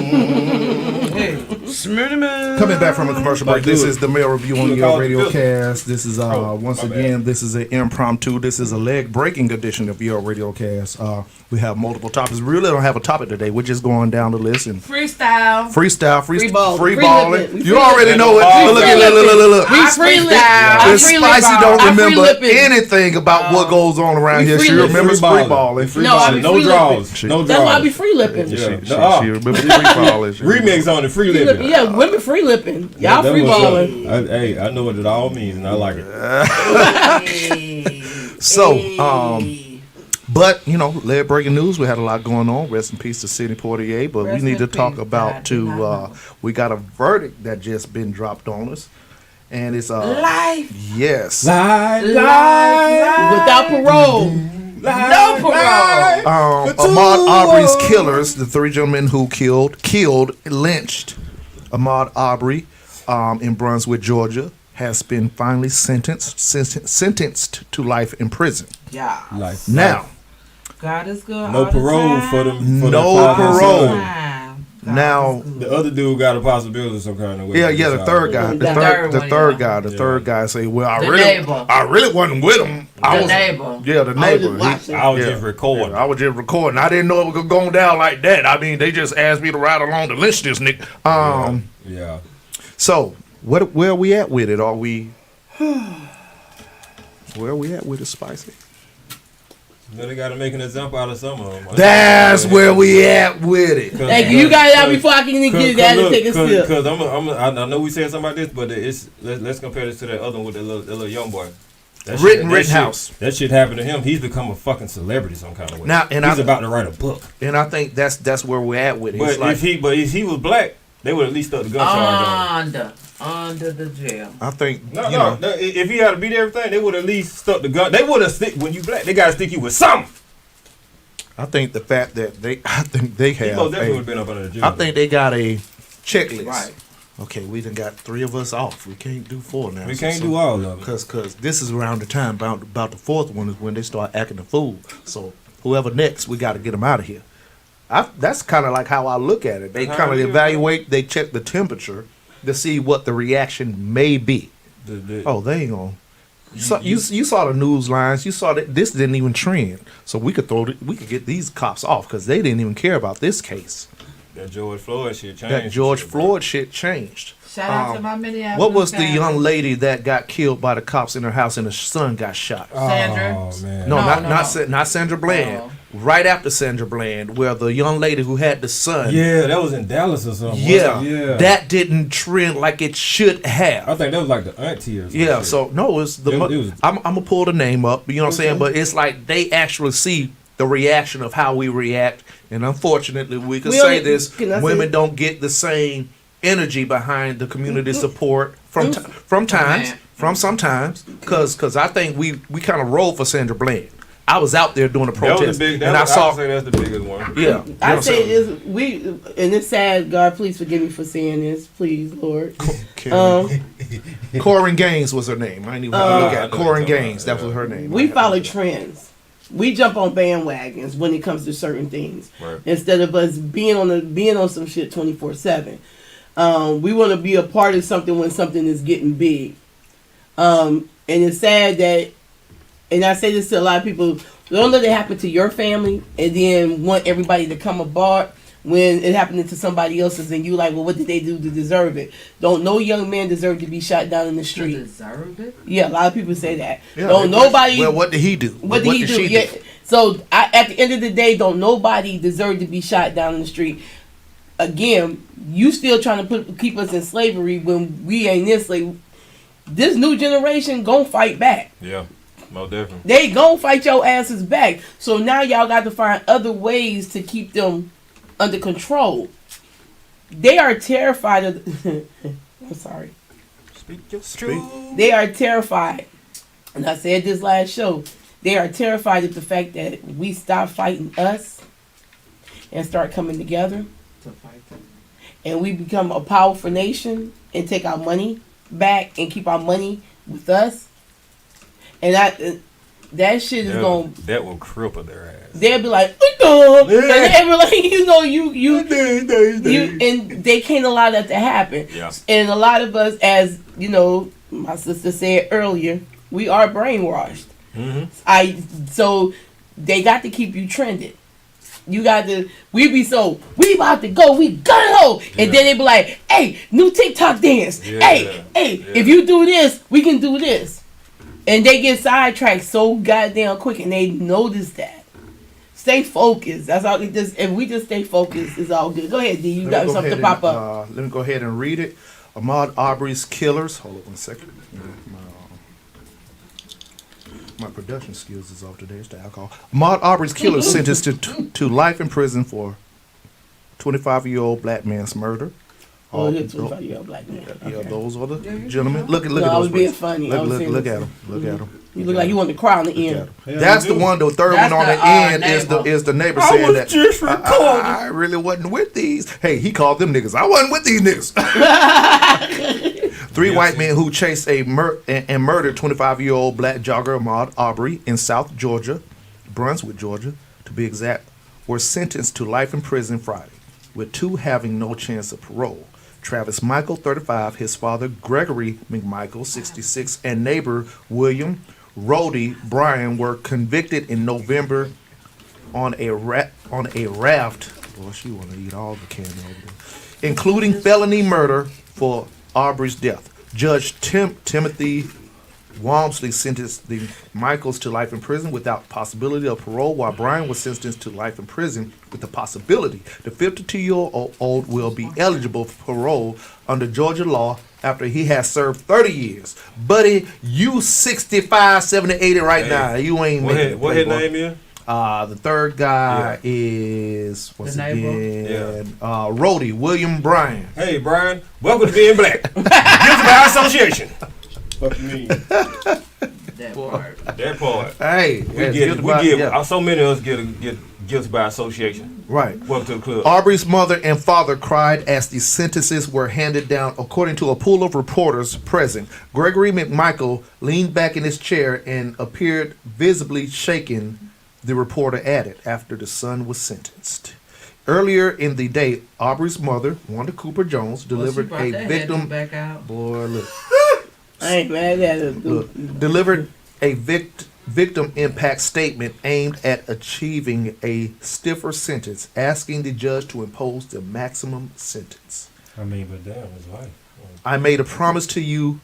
Coming back from a commercial break, this is the mail review on your Radiocast. This is once again, this is an impromptu. This is a leg breaking edition of your Radiocast. We have multiple topics. We really don't have a topic today. We're just going down the list and Freestyle. free balling. balling. You already know it. Look. Spicy don't remember anything about what goes on around here. She remembers free balling. No draws. That's why I be free lipping. She remembers free balling. Remix on the free lipping. Yeah, women free lipping. Y'all free balling. Hey, I know what it all means, and I like it. But, you know, leg breaking news, we had a lot going on. Rest in peace to Sidney Portier. But we need to talk about, we got a verdict that just been dropped on us. And it's life. Yes. Life. Without parole. No parole. Ahmaud Arbery's killers, the three gentlemen who lynched Ahmaud Arbery in Brunswick, Georgia, has been finally sentenced to life in prison. Yeah. Life. Now. God is good. No parole for them. No parole. Now the other dude got a possibility of some kind of way. Yeah, the third guy. The third guy say, "Well, I really wasn't with him. The neighbor. Yeah, the neighbor. I was just recording. I was just recording. I didn't know it was going down like that. I mean, they just asked me to ride along to lynch this nigga. Yeah. So where are we at with it? Are we? Where are we at with it, Spicy? You know, they got to make an example out of some of them. That's where we at with it. Hey, you got it out before I can even get that to take a sip. Because I know we said something about this, but let's compare this to that other one with the little young boy. Rittenhouse. That shit happened to him. He's become a fucking celebrity some kind of way. Now, and he's about to write a book. And I think that's where we're at with it. But if he was black, they would at least stuck the gun charge on him. Under the jail. I think if he had to beat everything, they would at least stuck the gun. They would have stick when you black. They gotta stick you with something. I think the fact that I think they have. He most definitely would have been up under the jail. I think they got a checklist. Right. Okay, we done got 3 of us off. We can't do 4 now. We can't do all of it. Because this is around the time, about the 4th one is when they start acting a fool. So whoever next, we got to get them out of here. That's kind of like how I look at it. They kind of evaluate, they check the temperature to see what the reaction may be. They ain't gonna. You saw the news lines. You saw that this didn't even trend. So we could get these cops off because they didn't even care about this case. That George Floyd shit changed. Shout out to my Minneapolis. What was the family. young lady that got killed by the cops in her house and her son got shot? Sandra? Oh man. No, not Sandra Bland. Oh. Right after Sandra Bland, where the young lady who had the son. Yeah, that was in Dallas or something. Yeah, that didn't trend like it should have. I think that was like the auntie or something. Yeah, so no, it's the. I'm gonna pull the name up. You know what I'm saying? But it's like they actually see the reaction of how we react, and unfortunately, we could say this: women don't get the same energy behind the community support sometimes, because I think we kind of roll for Sandra Bland. I was out there doing a protest, and I saw. say that's the biggest one. Yeah, I say this. And it's sad. God, please forgive me for saying this, please, Lord. Corinne Gaines was her name. I didn't even look at Corinne Gaines. That was her name. We follow trends. We jump on bandwagons when it comes to certain things, Right. instead of us being on some shit 24/7. We want to be a part of something when something is getting big. And it's sad that, and I say this to a lot of people, don't let it happen to your family and then want everybody to come aboard when it happened to somebody else's and you like, well, what did they do to deserve it? Don't no young man deserve to be shot down in the street. Deserve it? Yeah, a lot of people say that. Yeah, Don't nobody. Well, what did he do? What did he do? Yeah. So at the end of the day, don't nobody deserve to be shot down in the street. Again, you still trying to keep us in slavery when we ain't in slavery. This new generation gon' fight back. Yeah, most definitely. They gon' fight your asses back. So now y'all got to find other ways to keep them under control. They are terrified of. I'm sorry. Speak your truth. They are terrified, and I said this last show. They are terrified of the fact that we stop fighting us and start coming together, and we become a powerful nation and take our money back and keep our money with us. And that shit is going. That will cripple their ass. They'll be like, and they'll be like, you, and they can't allow that to happen. Yeah. And a lot of us, as you know, my sister said earlier, we are brainwashed. Mm-hmm. So they got to keep you trended. You got to. We about to go. We go. And then they be like, hey, new TikTok dance. Yeah. Hey, if you do this, we can do this. And they get sidetracked so goddamn quick, and they notice that. Stay focused. That's all. If we just stay focused, it's all good. Go ahead, D. You got something to pop up. Let me go ahead and read it. Ahmaud Arbery's killers. Hold on 1 second. My production skills is off today. It's the alcohol. Ahmaud Arbery's killers sentenced to life in prison for 25-year-old black man's murder. Oh, yeah, 25-year-old black man. Yeah, those are the gentlemen. Look at I those. was being funny. Look at them. Look at them. You look like you want to cry on the end. That's the one. The third one on the end is the neighbor saying that I really wasn't with these. Hey, he called them niggas. I wasn't with these niggas. 3 white men who chased and murdered 25-year-old black jogger Ahmaud Arbery in South Georgia, Brunswick, Georgia, to be exact, were sentenced to life in prison Friday, with 2 having no chance of parole. Travis Michael, 35, his father Gregory McMichael, 66, and neighbor William Rody Bryan were convicted in November on a raft. Boy, she want to eat all the candy over there, including felony murder for Arbery's death. Judge Timothy Walmsley sentenced the Michaels to life in prison without possibility of parole, while Bryan was sentenced to life in prison with the possibility. The 52-year-old will be eligible for parole under Georgia law after he has served 30 years. Buddy, you 65, 70, 80 right now. You ain't making it. What his name is? The third guy is Rody William Bryan. Hey Brian, welcome to being black. Guilty by association. What you mean? That part. Hey, we get. So many of us get guilty by association. Right. Welcome to the club. Arbery's mother and father cried as the sentences were handed down, according to a pool of reporters present. Gregory McMichael leaned back in his chair and appeared visibly shaken, the reporter added, after the son was sentenced. Earlier in the day, Arbery's mother, Wanda Cooper Jones, delivered a victim. Back out. Boy, look. I ain't mad at it. Look, delivered a victim impact statement aimed at achieving a stiffer sentence, asking the judge to impose the maximum sentence. I mean, but damn, it's life. I made a promise to you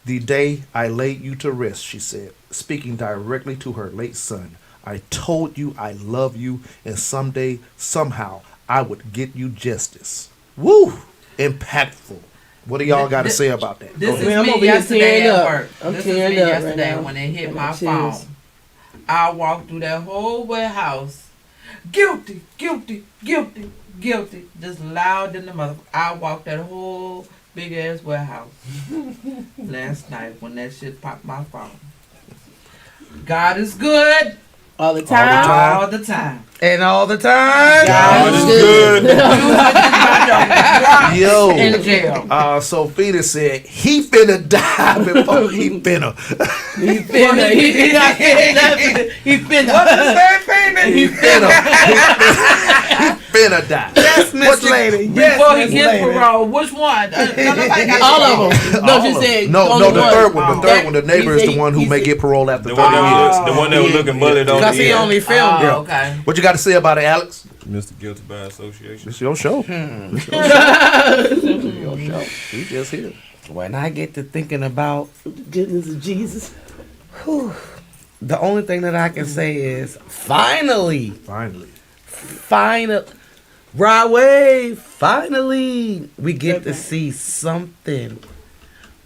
the day I laid you to rest, she said, speaking directly to her late son. I told you I love you, and someday, somehow, I would get you justice. Woo! Impactful. What do y'all got to say about that? This is I'm me over here yesterday tearing at up. work. I'm This is tearing me up yesterday right now. when it hit I my got phone. chills. I walked through that whole warehouse. Guilty, guilty, guilty, guilty. Just loud in the mother. I walked that whole big ass warehouse last night when that shit popped my phone. God is good. All the time. All the time. And all the time. God is good. Yo. In jail. So Fina said he finna die before he finna. He finna. He not finna nothing. He finna. What's his name, Payment? He finna. He finna die. Yes, Miss Lady. Yes, Before he Miss gets Lady. parole, which one? All of them. No, All she of said. them. No, only the one. third one. The third one. The He neighbor is said- the one who he may said- get parole after The 30 one that years. was, the one that was looking bullied on Because the he end. only filmed it. Oh, okay. What you got to say about it, Alex? Mr. Guilty by Association. It's your show. It's your show. Your show. We just here. When I get to thinking about The goodness of Jesus. the only thing that I can say is finally, Broadway, finally, we get to see something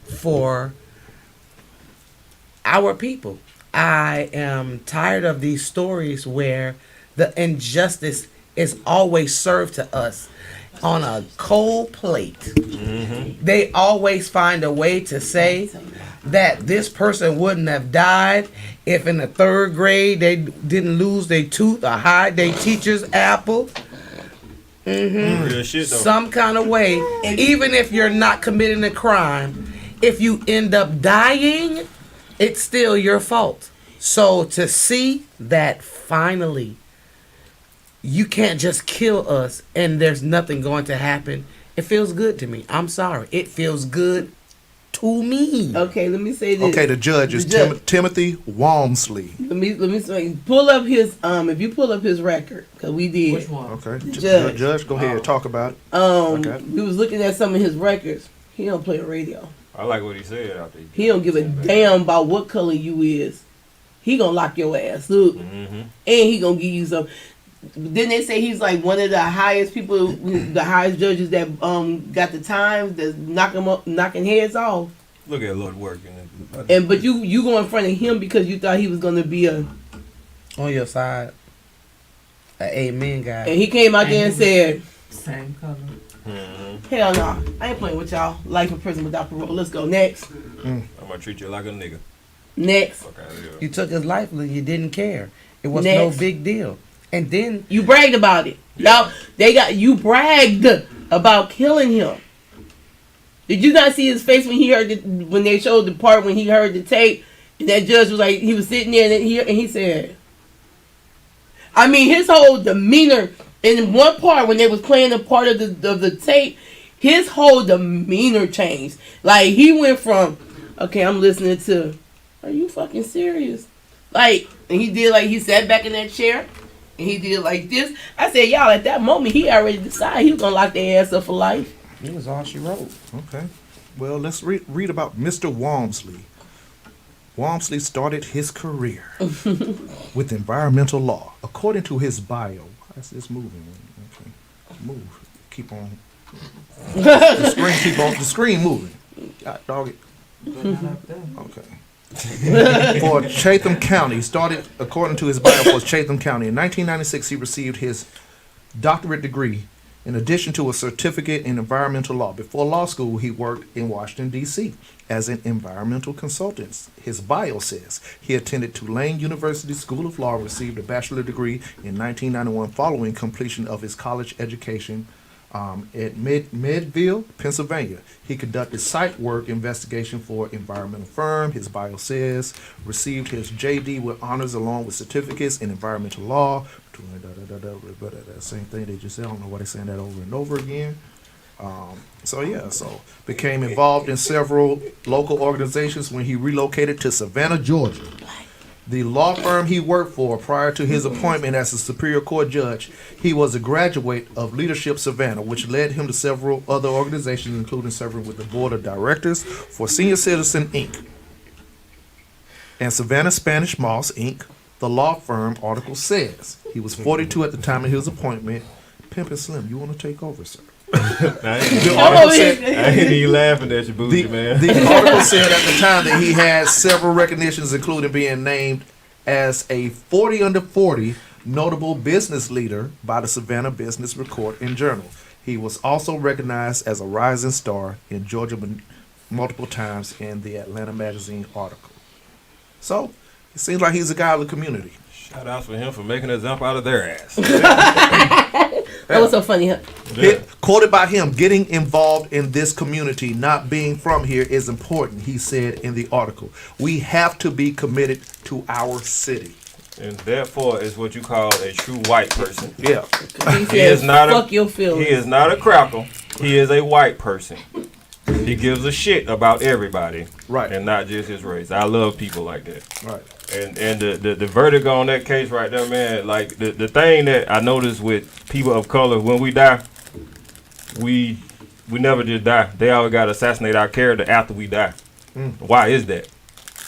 for our people. I am tired of these stories where the injustice is always served to us on a cold plate. They always find a way to say that this person wouldn't have died if in the third grade they didn't lose their tooth or hide their teacher's apple. Real shit, though. Some kind of way, even if you're not committing a crime, if you end up dying, it's still your fault. So to see that finally you can't just kill us and there's nothing going to happen, it feels good to me. I'm sorry. It feels good to me. Okay, let me say this. Okay, the judge is The judge. Timothy Walmsley. Let me say. Pull up his. If you pull up his record, cause we did. Which one? Okay, Judge. judge, go ahead, talk about it. Okay. We was looking at some of his records. He don't play the radio. I like what he said out there. He don't give a damn about what color you is. He gonna lock your ass up, and he gonna give you some. Didn't they say he's like one of the highest people, the highest judges that got the times that's knocking heads off? Look at Lord working. But you go in front of him because you thought he was gonna be a. On your side, an amen guy. And he came out there and said, Same color. "Hell no, I ain't playing with y'all. Life in prison without parole. Let's go next. I'm gonna treat you like a nigga. Next. Fuck out of here. You took his life and you didn't care. It was Next. no big deal. And then You bragged about it. Y'all, you bragged about killing him. Did you not see his face when he heard when they showed the part when he heard the tape? And that judge was like, he was sitting there and he said, I mean, his whole demeanor in one part when they was playing a part of the tape, his whole demeanor changed. Like he went from, okay, I'm listening to, are you fucking serious? Like, and he did like he sat back in that chair. And he did like this. I said, y'all, at that moment, he already decided he was going to lock their ass up for life. it was all she wrote. Okay. Well, let's read about Mr. Walmsley. Walmsley started his career with environmental law. According to his bio, why is this moving? Okay. Move. Keep on. The screen moving. God, dog it. Okay. For Chatham County, started according to his bio for Chatham County. In 1996, he received his doctorate degree In addition to a certificate in environmental law, before law school, he worked in Washington, D.C. as an environmental consultant. His bio says he attended Tulane University School of Law and received a bachelor's degree in 1991 following completion of his college education at Midville, Pennsylvania. He conducted site work investigation for environmental firm. His bio says received his JD with honors along with certificates in environmental law. Same thing they just said. I don't know why they're saying that over and over again. So became involved in several local organizations when he relocated to Savannah, Georgia. The law firm he worked for prior to his appointment as a Superior Court judge, he was a graduate of Leadership Savannah, which led him to several other organizations, including serving with the Board of Directors for Senior Citizen, Inc. and Savannah Spanish Moss, Inc. The law firm article says he was 42 at the time of his appointment. Pimp and Slim, you want to take over, sir? I ain't even laughing at you, booty, man. The article said at the time that he had several recognitions, including being named as a 40 under 40 notable business leader by the Savannah Business Record and Journal. He was also recognized as a rising star in Georgia multiple times in the Atlanta Magazine article. So, it seems like he's a guy of the community. Shout out for him for making a jump out of their ass. That was so funny, huh? Yeah. Quoted by him, getting involved in this community, not being from here is important, he said in the article. We have to be committed to our city. And therefore is what you call a true white person. Yeah. He is not fuck your feelings. He is not a crackle. He is a white person. He gives a shit about everybody. Right. And not just his race. I love people like that. Right. And the verdict on that case right there, man, like the thing that I noticed with people of color, when we die, we never just die. They always got to assassinate our character after we die. Why is that?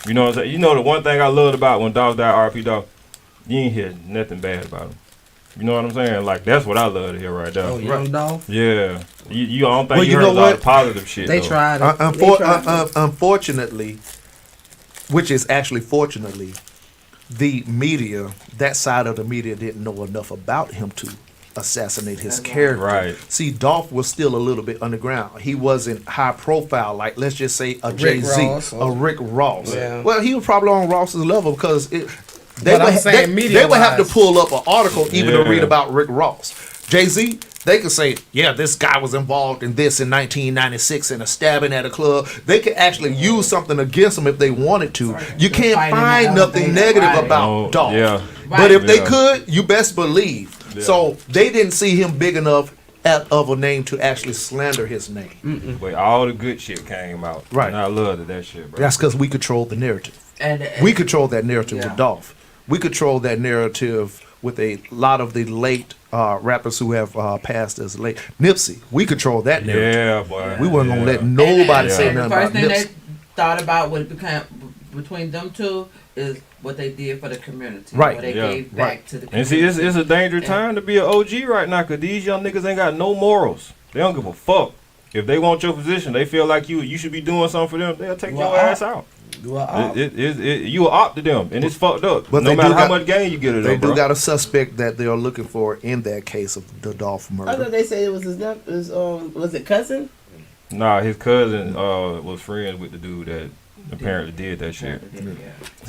You know what I'm saying? You know the one thing I loved about when Dolph died, R.P. Dolph, you ain't hear nothing bad about him. You know what I'm saying? Like, that's what I love to hear right there. Oh, young Dolph? Yeah. You don't think you heard a lot of positive shit, They though. tried it. Unfortunately, which is actually fortunately, the media, that side of the media didn't know enough about him to assassinate his character. Right. See, Dolph was still a little bit underground. He wasn't high profile, like let's just say a Jay-Z, a Rick Ross. Yeah. Well, he was probably on Ross's level because they media would have to pull up an article even to read about Rick Ross. Jay-Z, they could say, yeah, this guy was involved in this in 1996 in a stabbing at a club. They could actually use something against him if they wanted to. You can't find nothing negative about Dolph. Yeah. But if they could, you best believe. Yeah. So they didn't see him big enough of a name to actually slander his name. But all the good shit came out. Right. And I loved that shit, bro. That's because we control the narrative. And we control that narrative with Dolph. We control that narrative with a lot of the late rappers who have passed as late. Nipsey, we control that narrative. Yeah, boy. We weren't gonna let nobody say nothing about The first thing Nipsey. they thought about when it became between them two is what they did for the community. Right. What they gave back to the And community. see, it's a dangerous time to be an OG right now because these young niggas ain't got no morals. They don't give a fuck. If they want your position, they feel like you should be doing something for them, they'll take your ass out. You a op to them, and it's fucked up. But no matter how much gain you get it, they bro. do got a suspect that they are looking for in that case of the Dolph I murder. thought they said it was his was it cousin? Nah, his cousin was friends with the dude that apparently did that shit.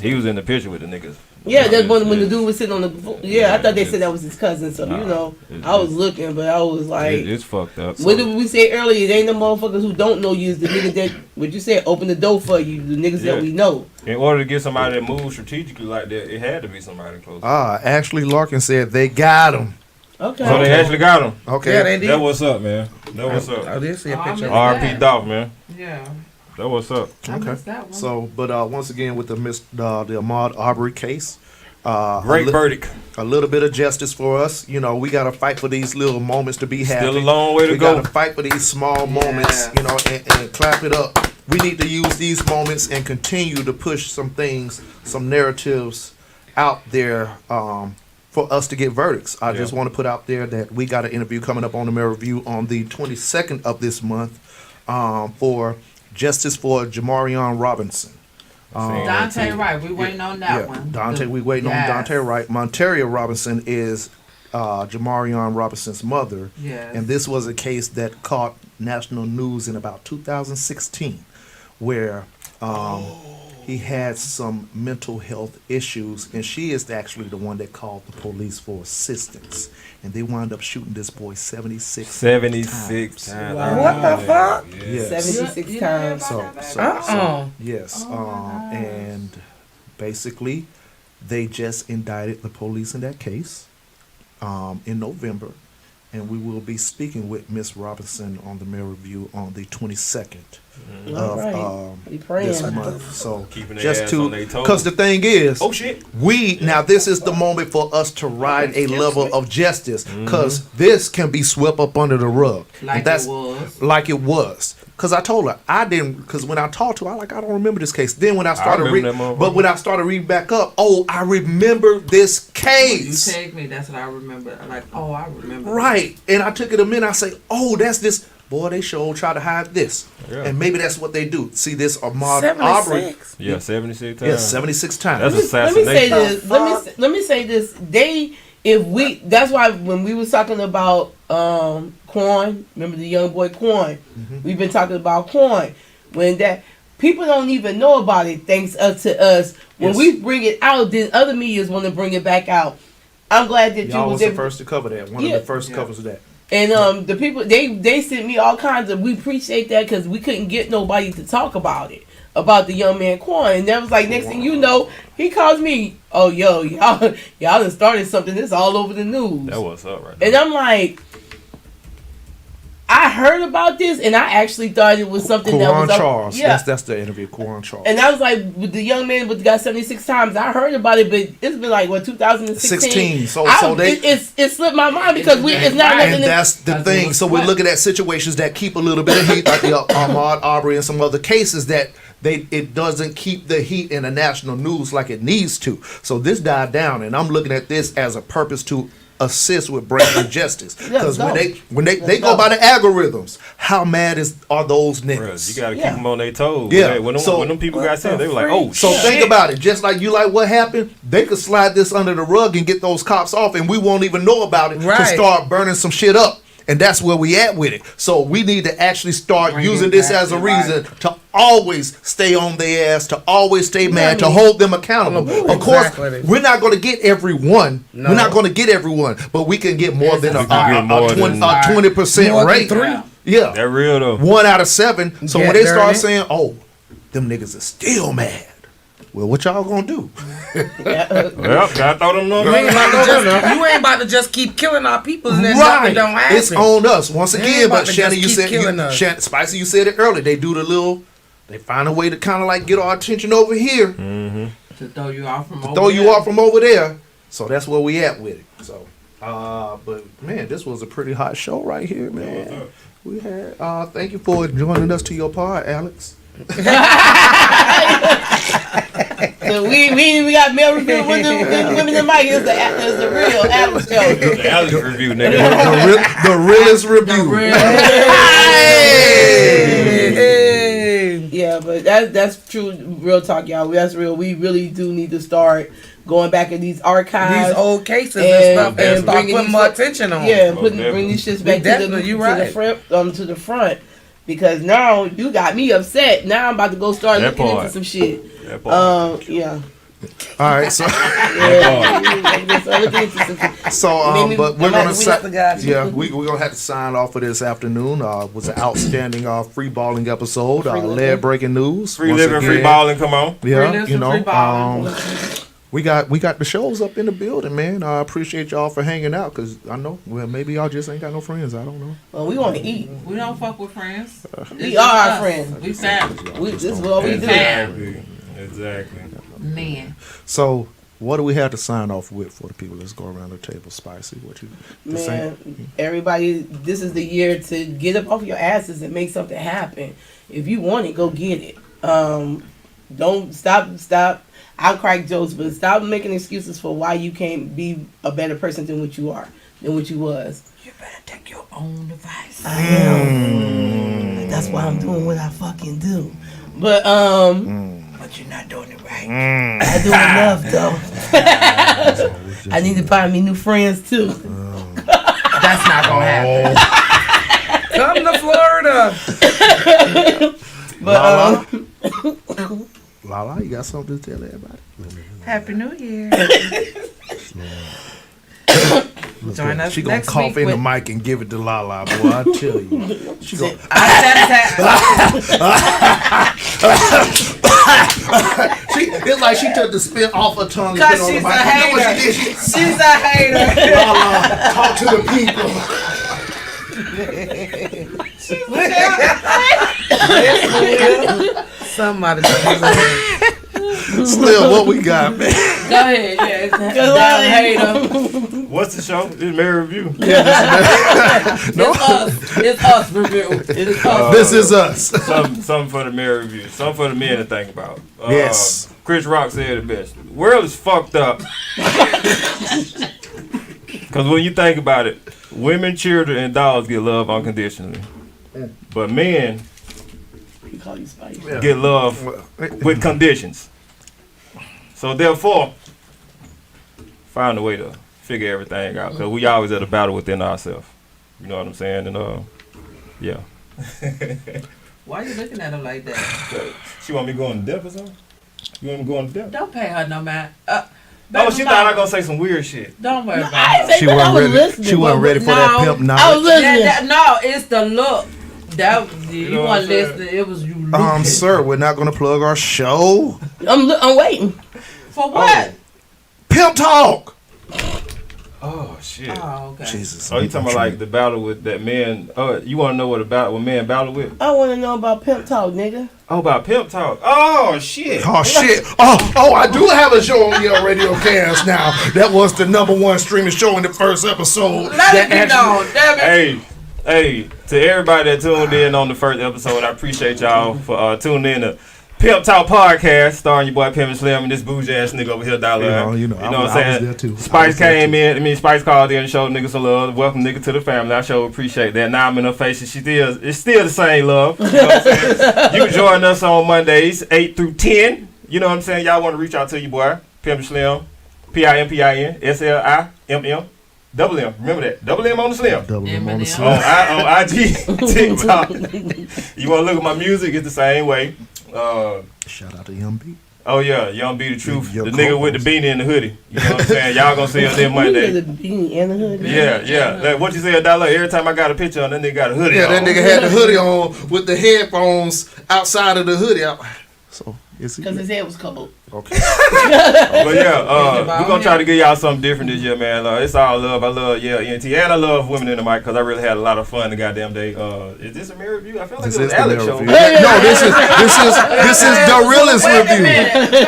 He was in the picture with the niggas. Yeah, that's when the dude was sitting on the. Yeah, I thought they said that was his cousin. So I was looking, but I was like, it's fucked up. What did we say earlier? There ain't no motherfuckers who don't know you. Is the niggas that what you said open the door for you. The niggas that we know. In order to get somebody that moves strategically like that, it had to be somebody close. Ashley Larkin said they got him. Okay. So they actually got him. Okay. Yeah, they did. That what's up, man. That what's up. I did see a picture. R.P. Dolph, man. Yeah. That what's up. Okay. So, but once again with the Ahmaud Arbery case, great verdict. A little bit of justice for us. You know, we got to fight for these little moments to be happy. Still a long way to we go. We got to fight for these small moments. You know, and clap it up. We need to use these moments and continue to push some things, some narratives out there for us to get verdicts. I just want to put out there that we got an interview coming up on the Mirror Review on the 22nd of this month for Justice for Jamarion Robinson. Dante Wright, we waiting on that one. We waiting on Dante Wright. Monteria Robinson is Jamarion Robinson's mother. Yes. And this was a case that caught national news in about 2016, where he had some mental health issues, and she is actually the one that called the police for assistance. And they wound up shooting this boy 76 times. Wow. What the fuck? Yes. 76 times. Yes. And basically, they just indicted the police in that case in November. And we will be speaking with Miss Robinson on the Mayor Review on the 22nd of this month. So keeping just to, because the thing is, shit, now this is the moment for us to ride a level of justice, because this can be swept up under the rug. Like it was. Because I told her I didn't. Because when I talked to her, I don't remember this case. Then when I started reading, when I started reading back up, I remember this case. You tagged me. That's what I remember. I remember. Right, and I took it a minute. I say, that's this. Boy, they sure try to hide this, and maybe that's what they do. See this Ahmaud Arbery? Yeah, 76 times. Yeah, 76 times. That's assassination. Let me say this. That's why when we was talking about Quan, remember the young boy Quan? We've been talking about Quan. When that people don't even know about it, thanks to us. When we bring it out, then other medias want to bring it back out. I'm glad that y'all you was the first to cover that. One of the first covers of that. And the people they sent me all kinds of. We appreciate that because we couldn't get nobody to talk about it, about the young man Quan. And that was like next thing you know, he calls me. Oh y'all done started something. It's all over the news. That what's up right now. And I'm like, I heard about this, and I actually thought it was something that was Charles. Yeah, that's the interview. Quan Charles. And I was like, with the young man with got 76 times. I heard about it, but it's been like 2016. So it slipped my mind because it's not nothing. And that's the thing. So we're looking at situations that keep a little bit of heat, like the Ahmaud Arbery and some other cases that it doesn't keep the heat in the national news like it needs to. So this died down, and I'm looking at this as a purpose to assist with bringing justice, because when they go by the algorithms, how mad are those niggas? Bruh, you gotta keep them on their toes. Yeah. When them people got sent, they were like, oh, so think about it. Just like you like what happened, they could slide this under the rug and get those cops off, and we won't even know about it to start burning some shit up. And that's where we at with it. So we need to actually start using this as a reason to always stay on their ass, to always stay mad, to hold them accountable. Of course, we're not going to get everyone. No. We're not going to get everyone, but we can get more than a 20% rate. Yeah, that real though. 1 out of 7. So when they start saying, "Oh, them niggas are still mad," well, what y'all gonna do? Well, gotta throw them on. You ain't about to just keep killing our people and then nothing don't happen. It's on us once again. But Shannon, you said Spicy, you said it earlier. They do they find a way to kind of like get our attention over here to throw you off from over there. So that's where we at with it. So, but man, this was a pretty hot show right here, man. We had. Thank you for joining us to your pod, Alex. So we got male review with the women in mic. It's the real Alex show. The Alex review, nigga. The realest review. Yeah, but that's true. Real talk, y'all. That's real. We really do need to start going back in these archives, these old cases and stuff, and start putting more attention on. Yeah, bring these shits back to the front. Because now you got me upset. Now I'm about to go start looking into some shit. Yeah. All right, so but we're gonna we're gonna have to sign off for this afternoon. Was an outstanding free balling episode. Lead breaking news. Free living, free balling. Come on. Yeah, we got the shows up in the building, man. I appreciate y'all for hanging out, because I know, maybe y'all just ain't got no friends. I don't know. Well, we want to eat. We don't fuck with friends. We are our friends. We family. This is what we do. Exactly. Man. So, what do we have to sign off with for the people? Let's go around the table. Spicy, what you man, everybody, this is the year to get up off your asses and make something happen. If you want it, go get it. Don't stop. I'll crack jokes, but stop making excuses for why you can't be a better person than what you are, than what you was. You better take your own advice. I am. That's why I'm doing what I fucking do. But but you're not doing it right. I do enough though. I need to find me new friends too. That's not gonna happen. Come to Florida. But Lala, you got something to tell everybody? Happy New Year. Look Join at, us she gonna next cough week in the with- mic and give it to Lala, boy. I tell you, she gonna. It's like she took the spit off her tongue and put it on the mic. You know what she did? She's a hater. Lala, talk to the people. Somebody. Still, what we got, man? Go ahead, What's the show? It's Mary Review. It's us review. It's us. This is us. Something for the Mary Review. Something for the men to think about. Yes. Chris Rock said it best. The world is fucked up. Because when you think about it, women, children, and dogs get love unconditionally. But men get love with conditions. So therefore, find a way to figure everything out. Because we always at a battle within ourselves. You know what I'm saying? And yeah. Why are you looking at her like that? She want me to go in depth or something? You want me to go in depth? Don't pay her no mind. Oh, she thought I was gonna say some weird shit. Don't worry about I it. said that I was listening. She wasn't ready for that pimp knowledge. I was listening. No, it's the look. That you know what want I'm to saying? listen. It was you looking. Sir, we're not gonna plug our show. I'm waiting. For what? Pimp talk. Oh shit. Oh, okay. Jesus. Oh, you talking about like the battle with that man? Oh, you want to know what men battle with? I want to know about pimp talk, nigga. Oh, about pimp talk. Oh shit. Oh shit! Oh, I do have a show on your Radiocast now. That was the #1 streaming show in the first episode. Let it be known. Damn it. Hey, to everybody that tuned in on the first episode, I appreciate y'all for tuning in to Pimp Talk Podcast, starring your boy Pimp and Slim and this bougie ass nigga over here, Dollar. You know what I'm I saying? was there too. Spice came in. Spice called in and showed niggas some love. Welcome nigga to the family. I sure appreciate that. Now I'm in her face and it's still the same love. You know what I'm saying? You can join us on Mondays, 8 through 10. You know what I'm saying? Y'all want to reach out to your boy, Pimp and Slim, PIMPIN, SLIMM. Double M, remember that. Double M on the Slim. Double M on the Slim. On IG, TikTok. You want to look at my music? It's the same way. Shout out to Young B. Oh yeah, Young B the truth. Your The nigga with the beanie and the hoodie. You know what I'm saying? Y'all gonna see us there Monday. The beanie and the hoodie. Yeah. Like, what you say, Dollar? Every time I got a picture on, that nigga got a hoodie on. Yeah, that nigga had the hoodie on with the headphones outside of the hoodie. So is he? Because his head was cold. Okay. But yeah, we're gonna try to give y'all something different this year, man. It's all love. I love ENT, and I love Women in the Mic because I really had a lot of fun the goddamn day. Is this a mirror review? I feel like This it was is the Alex mirror show. review. No, this is the realest review.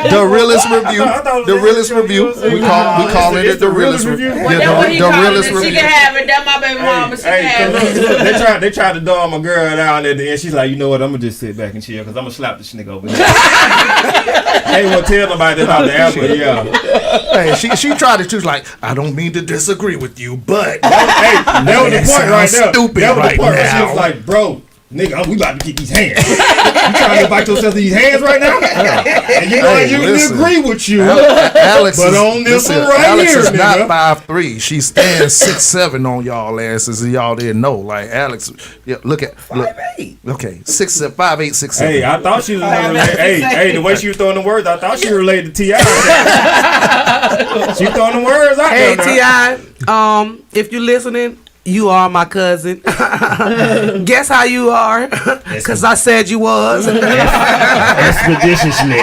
The realest review. The realest review. We call it the realest review. Well, that's what he The called realest it. She review. can have it. That's my baby mama. She can have it. Look, they tried to dog my girl down at the end. She's like, you know what? I'm gonna just sit back and chill because I'm gonna slap this nigga over there. I ain't gonna tell nobody about the album. Yeah. Hey, she tried it too. She's like, I don't mean to disagree with you, but that was the point right there. Stupid that was right the point where she now. was like, bro, nigga, we about to get these hands. You trying to bite yourself to these hands right now? And you know I usually agree with you. Alex but is, on this one right Alex here, is not nigga. 5'3". She stands 6'7" on y'all asses, and y'all didn't know. Like Alex, look. Okay, 6'5", 5'8", 6'7". Hey, I thought she was related. Hey, the way she was throwing the words, I thought she was related to T.I. She throwing the words out Hey, there. T.I., if you're listening, you are my cousin. Guess how you are? Because I said you was. Expeditiously.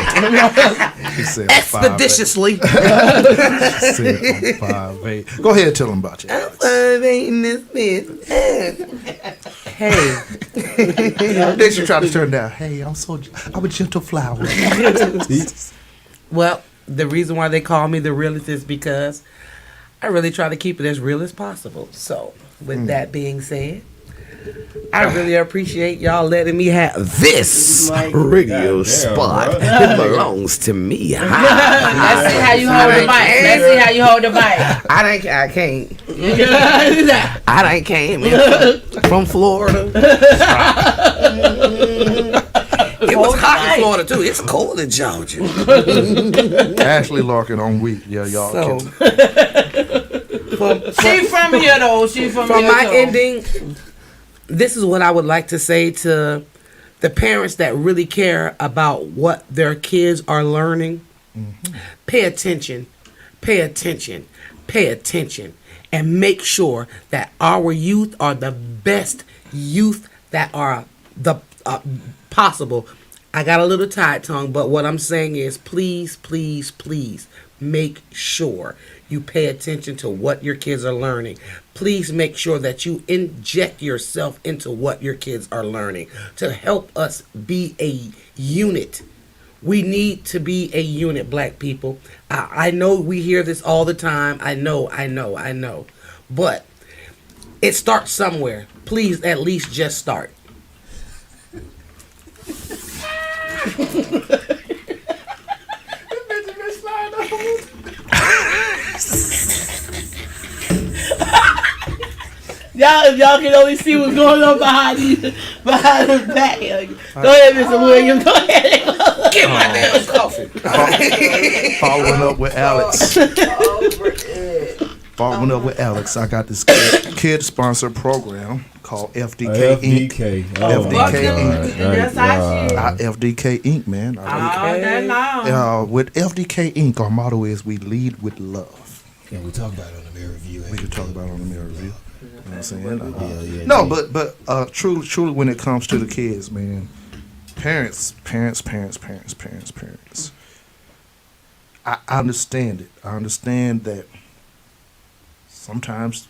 He said Expeditiously. 5'8". Go ahead, tell them about you. Hey. Then she tried to turn down. Hey, I'm a gentle flower. Well, the reason why they call me the realest is because I really try to keep it as real as possible. So, with that being said, I really appreciate y'all letting me have this radio spot. It belongs to me. Let's see how you hold the mic. Let's see how you hold the mic. I can't. I done came in from Florida. It was hot in Florida too. It's cold in Georgia. Ashley Larkin on wheat. Yeah, y'all. So, She from here though. She from here. my ending, this is what I would like to say to the parents that really care about what their kids are learning. Mm-hmm. Pay attention. Pay attention. Pay attention. And make sure that our youth are the best youth that are the possible. I got a little tied tongue, but what I'm saying is please, please, please make sure you pay attention to what your kids are learning. Please make sure that you inject yourself into what your kids are learning to help us be a unit. We need to be a unit, black people. I know we hear this all the time. I know. But it starts somewhere. Please at least just start. Y'all, if y'all can only see what's going on behind his back. Go ahead, Mr. Williams. Go ahead. Get my damn coffee. Following up with Alex. Following up with Alex, I got this kid-sponsored program called FDK Inc. FDK Inc. That's our shit. FDK Inc. Man. With FDK Inc., our motto is we lead with love. Yeah, we talk about it on the Mirror Review. We can talk about it on the Mirror Review. You know what I'm saying? But truly, when it comes to the kids, man, parents. I understand it. I understand that sometimes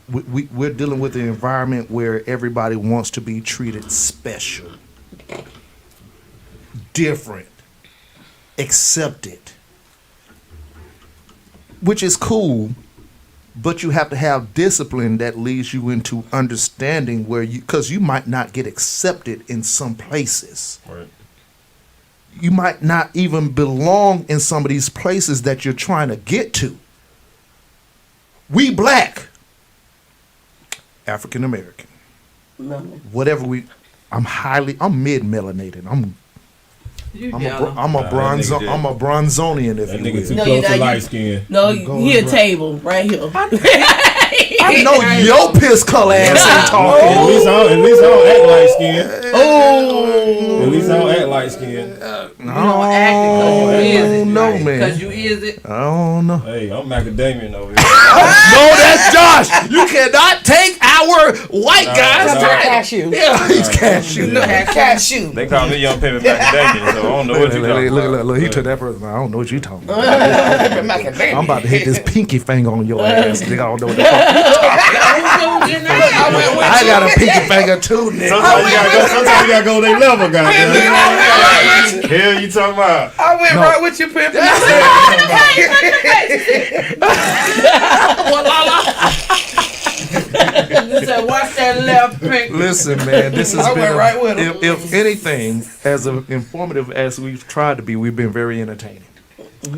we're dealing with an environment where everybody wants to be treated special, different, accepted, which is cool. But you have to have discipline that leads you into understanding because you might not get accepted in some places. Right. You might not even belong in some of these places that you're trying to get to. We black, African American, whatever I'm mid-melanated. I'm a bronzonian, if you will. Too close to light skin. No, he a table right here. I know your piss color ass ain't talking. At least I don't act light skin. Oh. At least I don't act light skin. You don't act it because you is it. No, man. Because you is it. I don't know. Hey, I'm macadamian over here. No, that's Josh. You cannot take our white guys. Cashew. Yeah, he's cashew. No, cashew. They call me Young Pimp macadamian, so I don't know what you talking about. Look, he took that person. I don't know what you talking about. I'm about to hit this pinky finger on your ass. Nigga, I don't know what the fuck you talking about. I got a pinky finger too, nigga. Sometimes you gotta go to their level, goddamn. Hell, you talking about? I went right with you, Pimp. Watch that left pick. Listen, man, this has I been went right with him. if anything, as informative as we've tried to be, we've been very entertaining.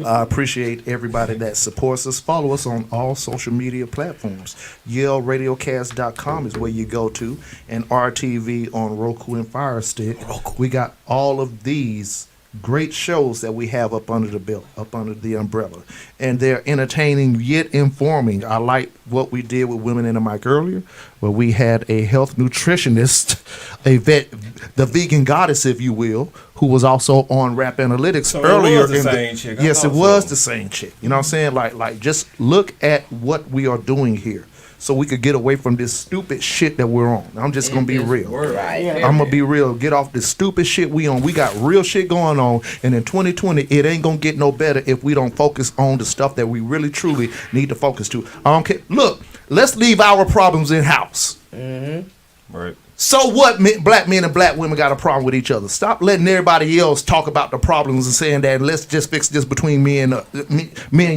I appreciate everybody that supports us. Follow us on all social media platforms. YALE.radiocast.com is where you go to, and RTV on Roku and Fire Stick. We got all of these great shows that we have up under the belt, up under the umbrella, and they're entertaining yet informing. I like what we did with Women in the Mic earlier, where we had a health nutritionist, a vet, the vegan goddess, if you will, who was also on Rap Analytics earlier. It was the same chick. Yes, it was the same chick. You know what I'm saying? Like just look at what we are doing here, so we could get away from this stupid shit that we're on. I'm just gonna be real. I'm gonna be real. Get off this stupid shit we on. We got real shit going on, and in 2020, it ain't gonna get no better if we don't focus on the stuff that we really truly need to focus to. I don't care. Look, let's leave our problems in house. Right. So what? Black men and black women got a problem with each other. Stop letting everybody else talk about the problems and saying that let's just fix this between me and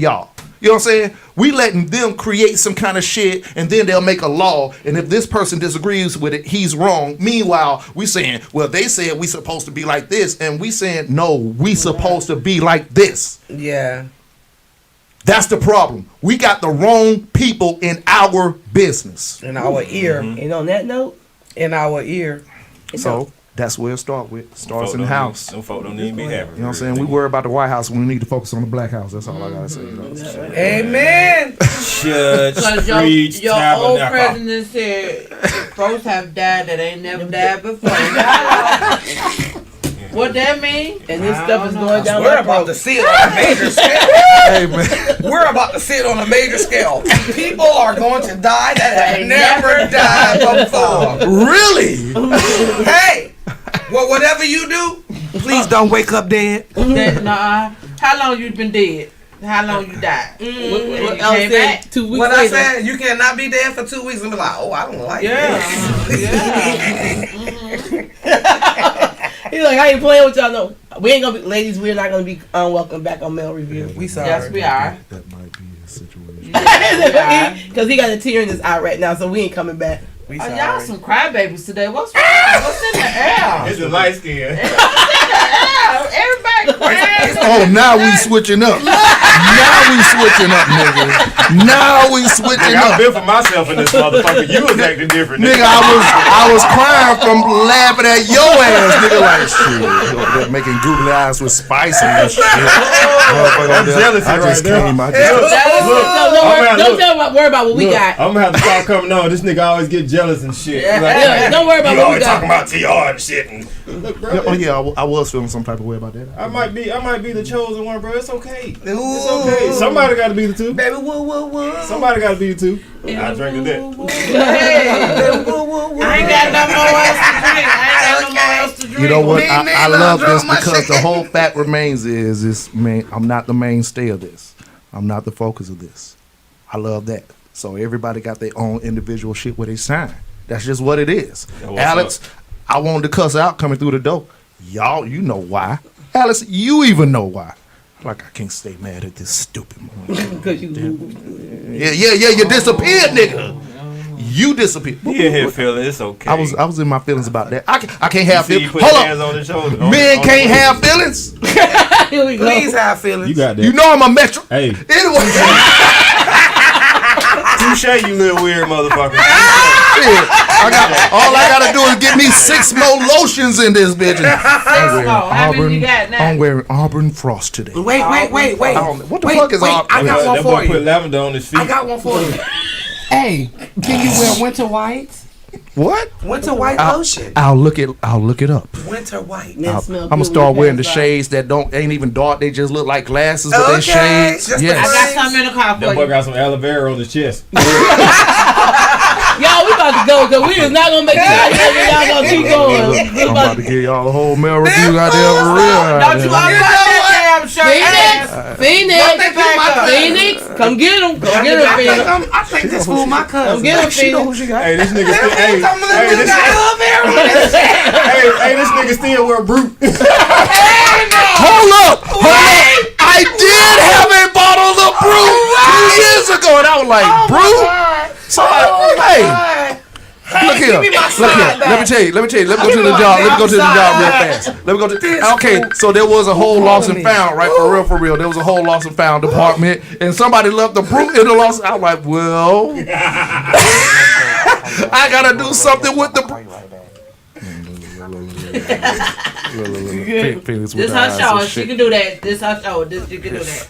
y'all. You know what I'm saying? We letting them create some kind of shit, and then they'll make a law, and if this person disagrees with it, he's wrong. Meanwhile, we saying, well, they said we supposed to be like this, and we saying, no, we supposed to be like this. Yeah. That's the problem. We got the wrong people in our business. In our ear. And on that note, in our ear. So That's where it starts in the house. Them folk don't even be happy. You know what I'm saying? We worry about the White House when we need to focus on the Black House. That's all I gotta say. You know? Amen. Church, preach, Your old tabernacle. president said folks have died that ain't never died before. What that mean? And this stuff is going down. We're about to see it on a major scale. Hey man, We're about to see it on a major scale. People are going to die that have never died before. really? Hey, well, whatever you do, please don't wake up dead. Nah. How long you been dead? How long you died? What You else came said back? 2 weeks What I later. said, you cannot be dead for 2 weeks and be like, oh, I don't like He's like, I ain't playing with y'all. No, we ain't gonna be, ladies. We're not gonna be unwelcome back on Male Review. We sorry. Yes, we are. That might be a situation. Because he got a tear in his eye right now, so we ain't coming back. We Oh, sorry. y'all some crybabies today. What's wrong? What's in the air? It's a light skin. Everybody crying. Oh, now we switching up. Now we switching up, nigga. Now we switching Nigga, I up. built for myself in this motherfucker. You was acting different. Nigga, I was crying from laughing at your ass, nigga. Like shit, they're making googly eyes with spice and shit. I'm jealous I just right came. now. I just. Don't worry about what we got. I'm gonna have to start coming on. This nigga always get jealous and shit. Yeah, don't worry about you what we always got. talking about TR and shit. And look, bro. Oh yeah, I was feeling some type of way about that. I might be the chosen one, bro. It's okay. It's okay. Somebody got to be the two. Baby, woo. Somebody got to be the two. I drank to that. I ain't got no more else to drink. You know what? Me I neither. love this I'm my because the shit. whole fact remains is man. I'm not the mainstay of this. I'm not the focus of this. I love that. So everybody got their own individual shit where they sign. That's just what it is. Alex, I wanted to cuss out coming through the door. Y'all, you know why. Alex, you even know why. Like, I can't stay mad at this stupid motherfucker. Because you Yeah, you disappeared, nigga. You disappeared. He in here feeling it's okay. I was in my feelings about that. I can't have See, you feelings. put Hold your hands up. on his shoulder. Men can't have feelings. Here we go. Please have feelings. You got that. You know I'm a metro. Hey, Anyway. Touche, you little weird motherfucker. All I gotta do is get me 6 more lotions in this bitch. How many you got now? I'm wearing Auburn Frost today. Wait. What the fuck is Auburn? I got one That for boy put you. lavender on his feet. I got one for you. Hey, can you wear winter white? What? Winter white lotion. I'll look it up. Winter white. I'm gonna start wearing the shades that ain't even dark. They just look like glasses, but they shades. just Yes. I got something in the car That for boy you. got some aloe vera on his chest. Y'all, we about to go because we is not gonna make it out here. Y'all gonna keep going. I'm about to give y'all a whole Male Review out there for real. Don't you want that damn shirt? Phoenix, come get him. Come get him, Phoenix. I think this fool my cousin. Come get him, She know who Phoenix. she got. Hey, this nigga still. Hey, this nigga still wear brute. Hold up. I did have a bottle of brew 2 years ago, and I was like, brew? So, hey. Look here. Let me tell you. Let me go to the job. Let me go to the job real fast. Let me go to. Okay, so there was a whole lost and found, right? For real. There was a whole lost and found department, and somebody left the brew in the lost. I was like, well, I gotta do something with the brew. This her show. She can do that. This her show. She can do that.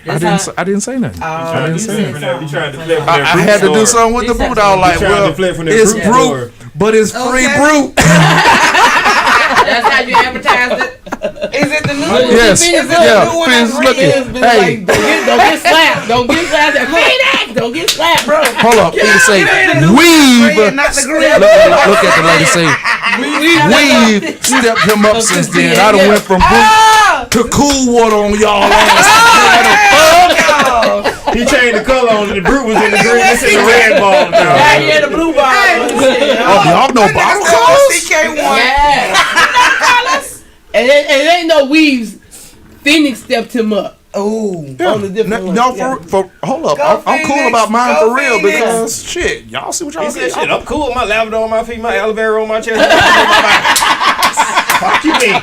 I didn't say nothing. I didn't say nothing. You trying to flip from I that had to do brute something with the brew. I was like, well, it's brew, but it's free brew. That's how you advertise it. Is it the new one? Yes, Phoenix looking. Hey, Don't get slapped. Don't get slapped. Phoenix, don't get slapped, bro. hold up. Phoenix say, weave. Look at the lady say, weave stepped him up since then. I done went from brew to cool water on y'all ass. He changed the color on it. The brute was in the green. It's in the red ball now. Yeah, the blue bar. Oh, y'all know bottle colors? Yeah. And it ain't no weaves. Phoenix stepped him up. Ooh. On the different one. No, for hold up. I'm cool about mine for real because shit, y'all see what y'all He see. said, shit, I'm cool with my lavender on my feet, my aloe vera on my chest. Fuck you, mean?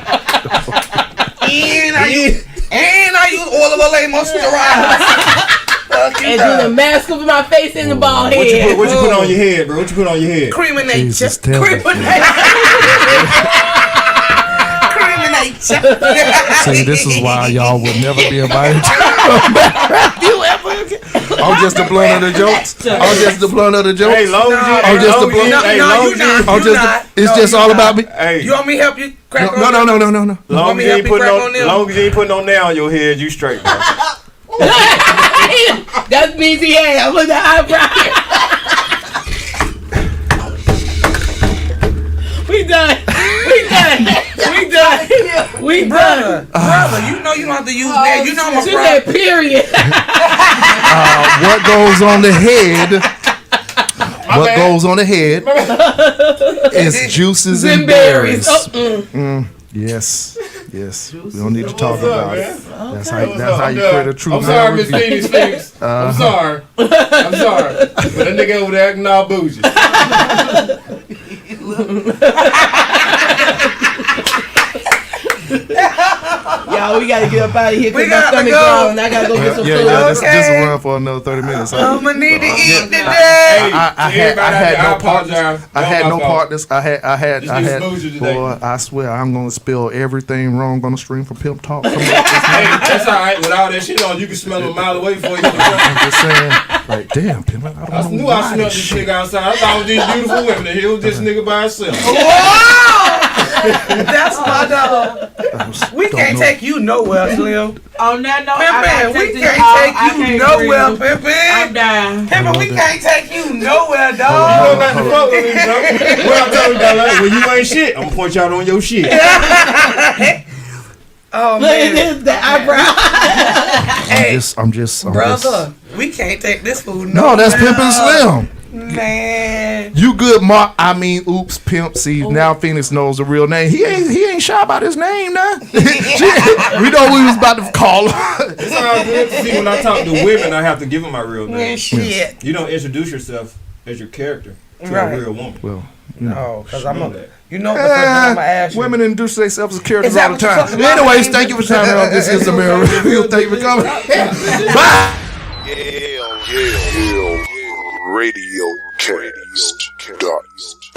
And I use oil of Olay moisturizer. And do the mask over my face and the bald head. What you put on your head, bro? What you put on your head? Cream of nature. Jesus, tell me. Cream of nature. See, this is why y'all would never be invited to you ever again. I'm just the blunt of the jokes. I'm just the blunt of the jokes. Hey, long as you, I'm just the blunt. No, you're not. I'm just. It's just all about me. Hey, You want me to help you crack on No. long as me you help ain't you putting crack no, on them? long as you ain't putting no nail on your head, you straight, bro. That's BTA. Look at the eyebrow. We done. Brother, you know you don't have to use that. You know I'm a She brother. said period. What goes on the head? What goes on the head is juices and berries. Yes. We don't need to talk about it. That's how you create a true I'm sorry, Miss review. Phoenix Phoenix. I'm sorry. But that nigga over there acting all bougie. Y'all, we gotta get up out of here We because my gotta stomach go. growling. I gotta go get some food. This will run for another 30 minutes. I'm gonna need to eat today. I had no partners. I had no partners. I had. bougie today. Boy, I swear I'm gonna spill everything wrong on the stream for Pimp Talk. Hey, that's all right. With all that shit on, you can smell a mile away before you get there. I'm just saying, like, damn, Pimp. I I don't knew know I why smelled this this shit. nigga outside. I thought it was these beautiful women. And here was this nigga by himself. That's my dog. We can't take you nowhere, Slim. On that note, Pimpin', we can't take you nowhere, Pimpin'. Pimpin', we can't take you nowhere, dog. What I told you, like, when you ain't shit, I'm gonna point y'all on your shit. Oh Look at man, this, the eyebrow. I'm just. brother, we can't take this food. No, that's Pimpin' Slim. Man, You good, Mark? I mean, oops, Pimp. See, now Phoenix knows the real name. He ain't shy about his name now. We know we was about to call him. It's all good to see when I talk to women, I have to give them my real man, name. shit. You don't introduce yourself as your character to Right. a real woman. Well, No, because I'm Know a. that. You know what the first time I'm gonna ask you. women introduce themselves as characters Is that all the what time. you're talking about? Anyways, thank you for chiming on. This is the Mirror Review. Thank you for coming. Bye. Radiocast.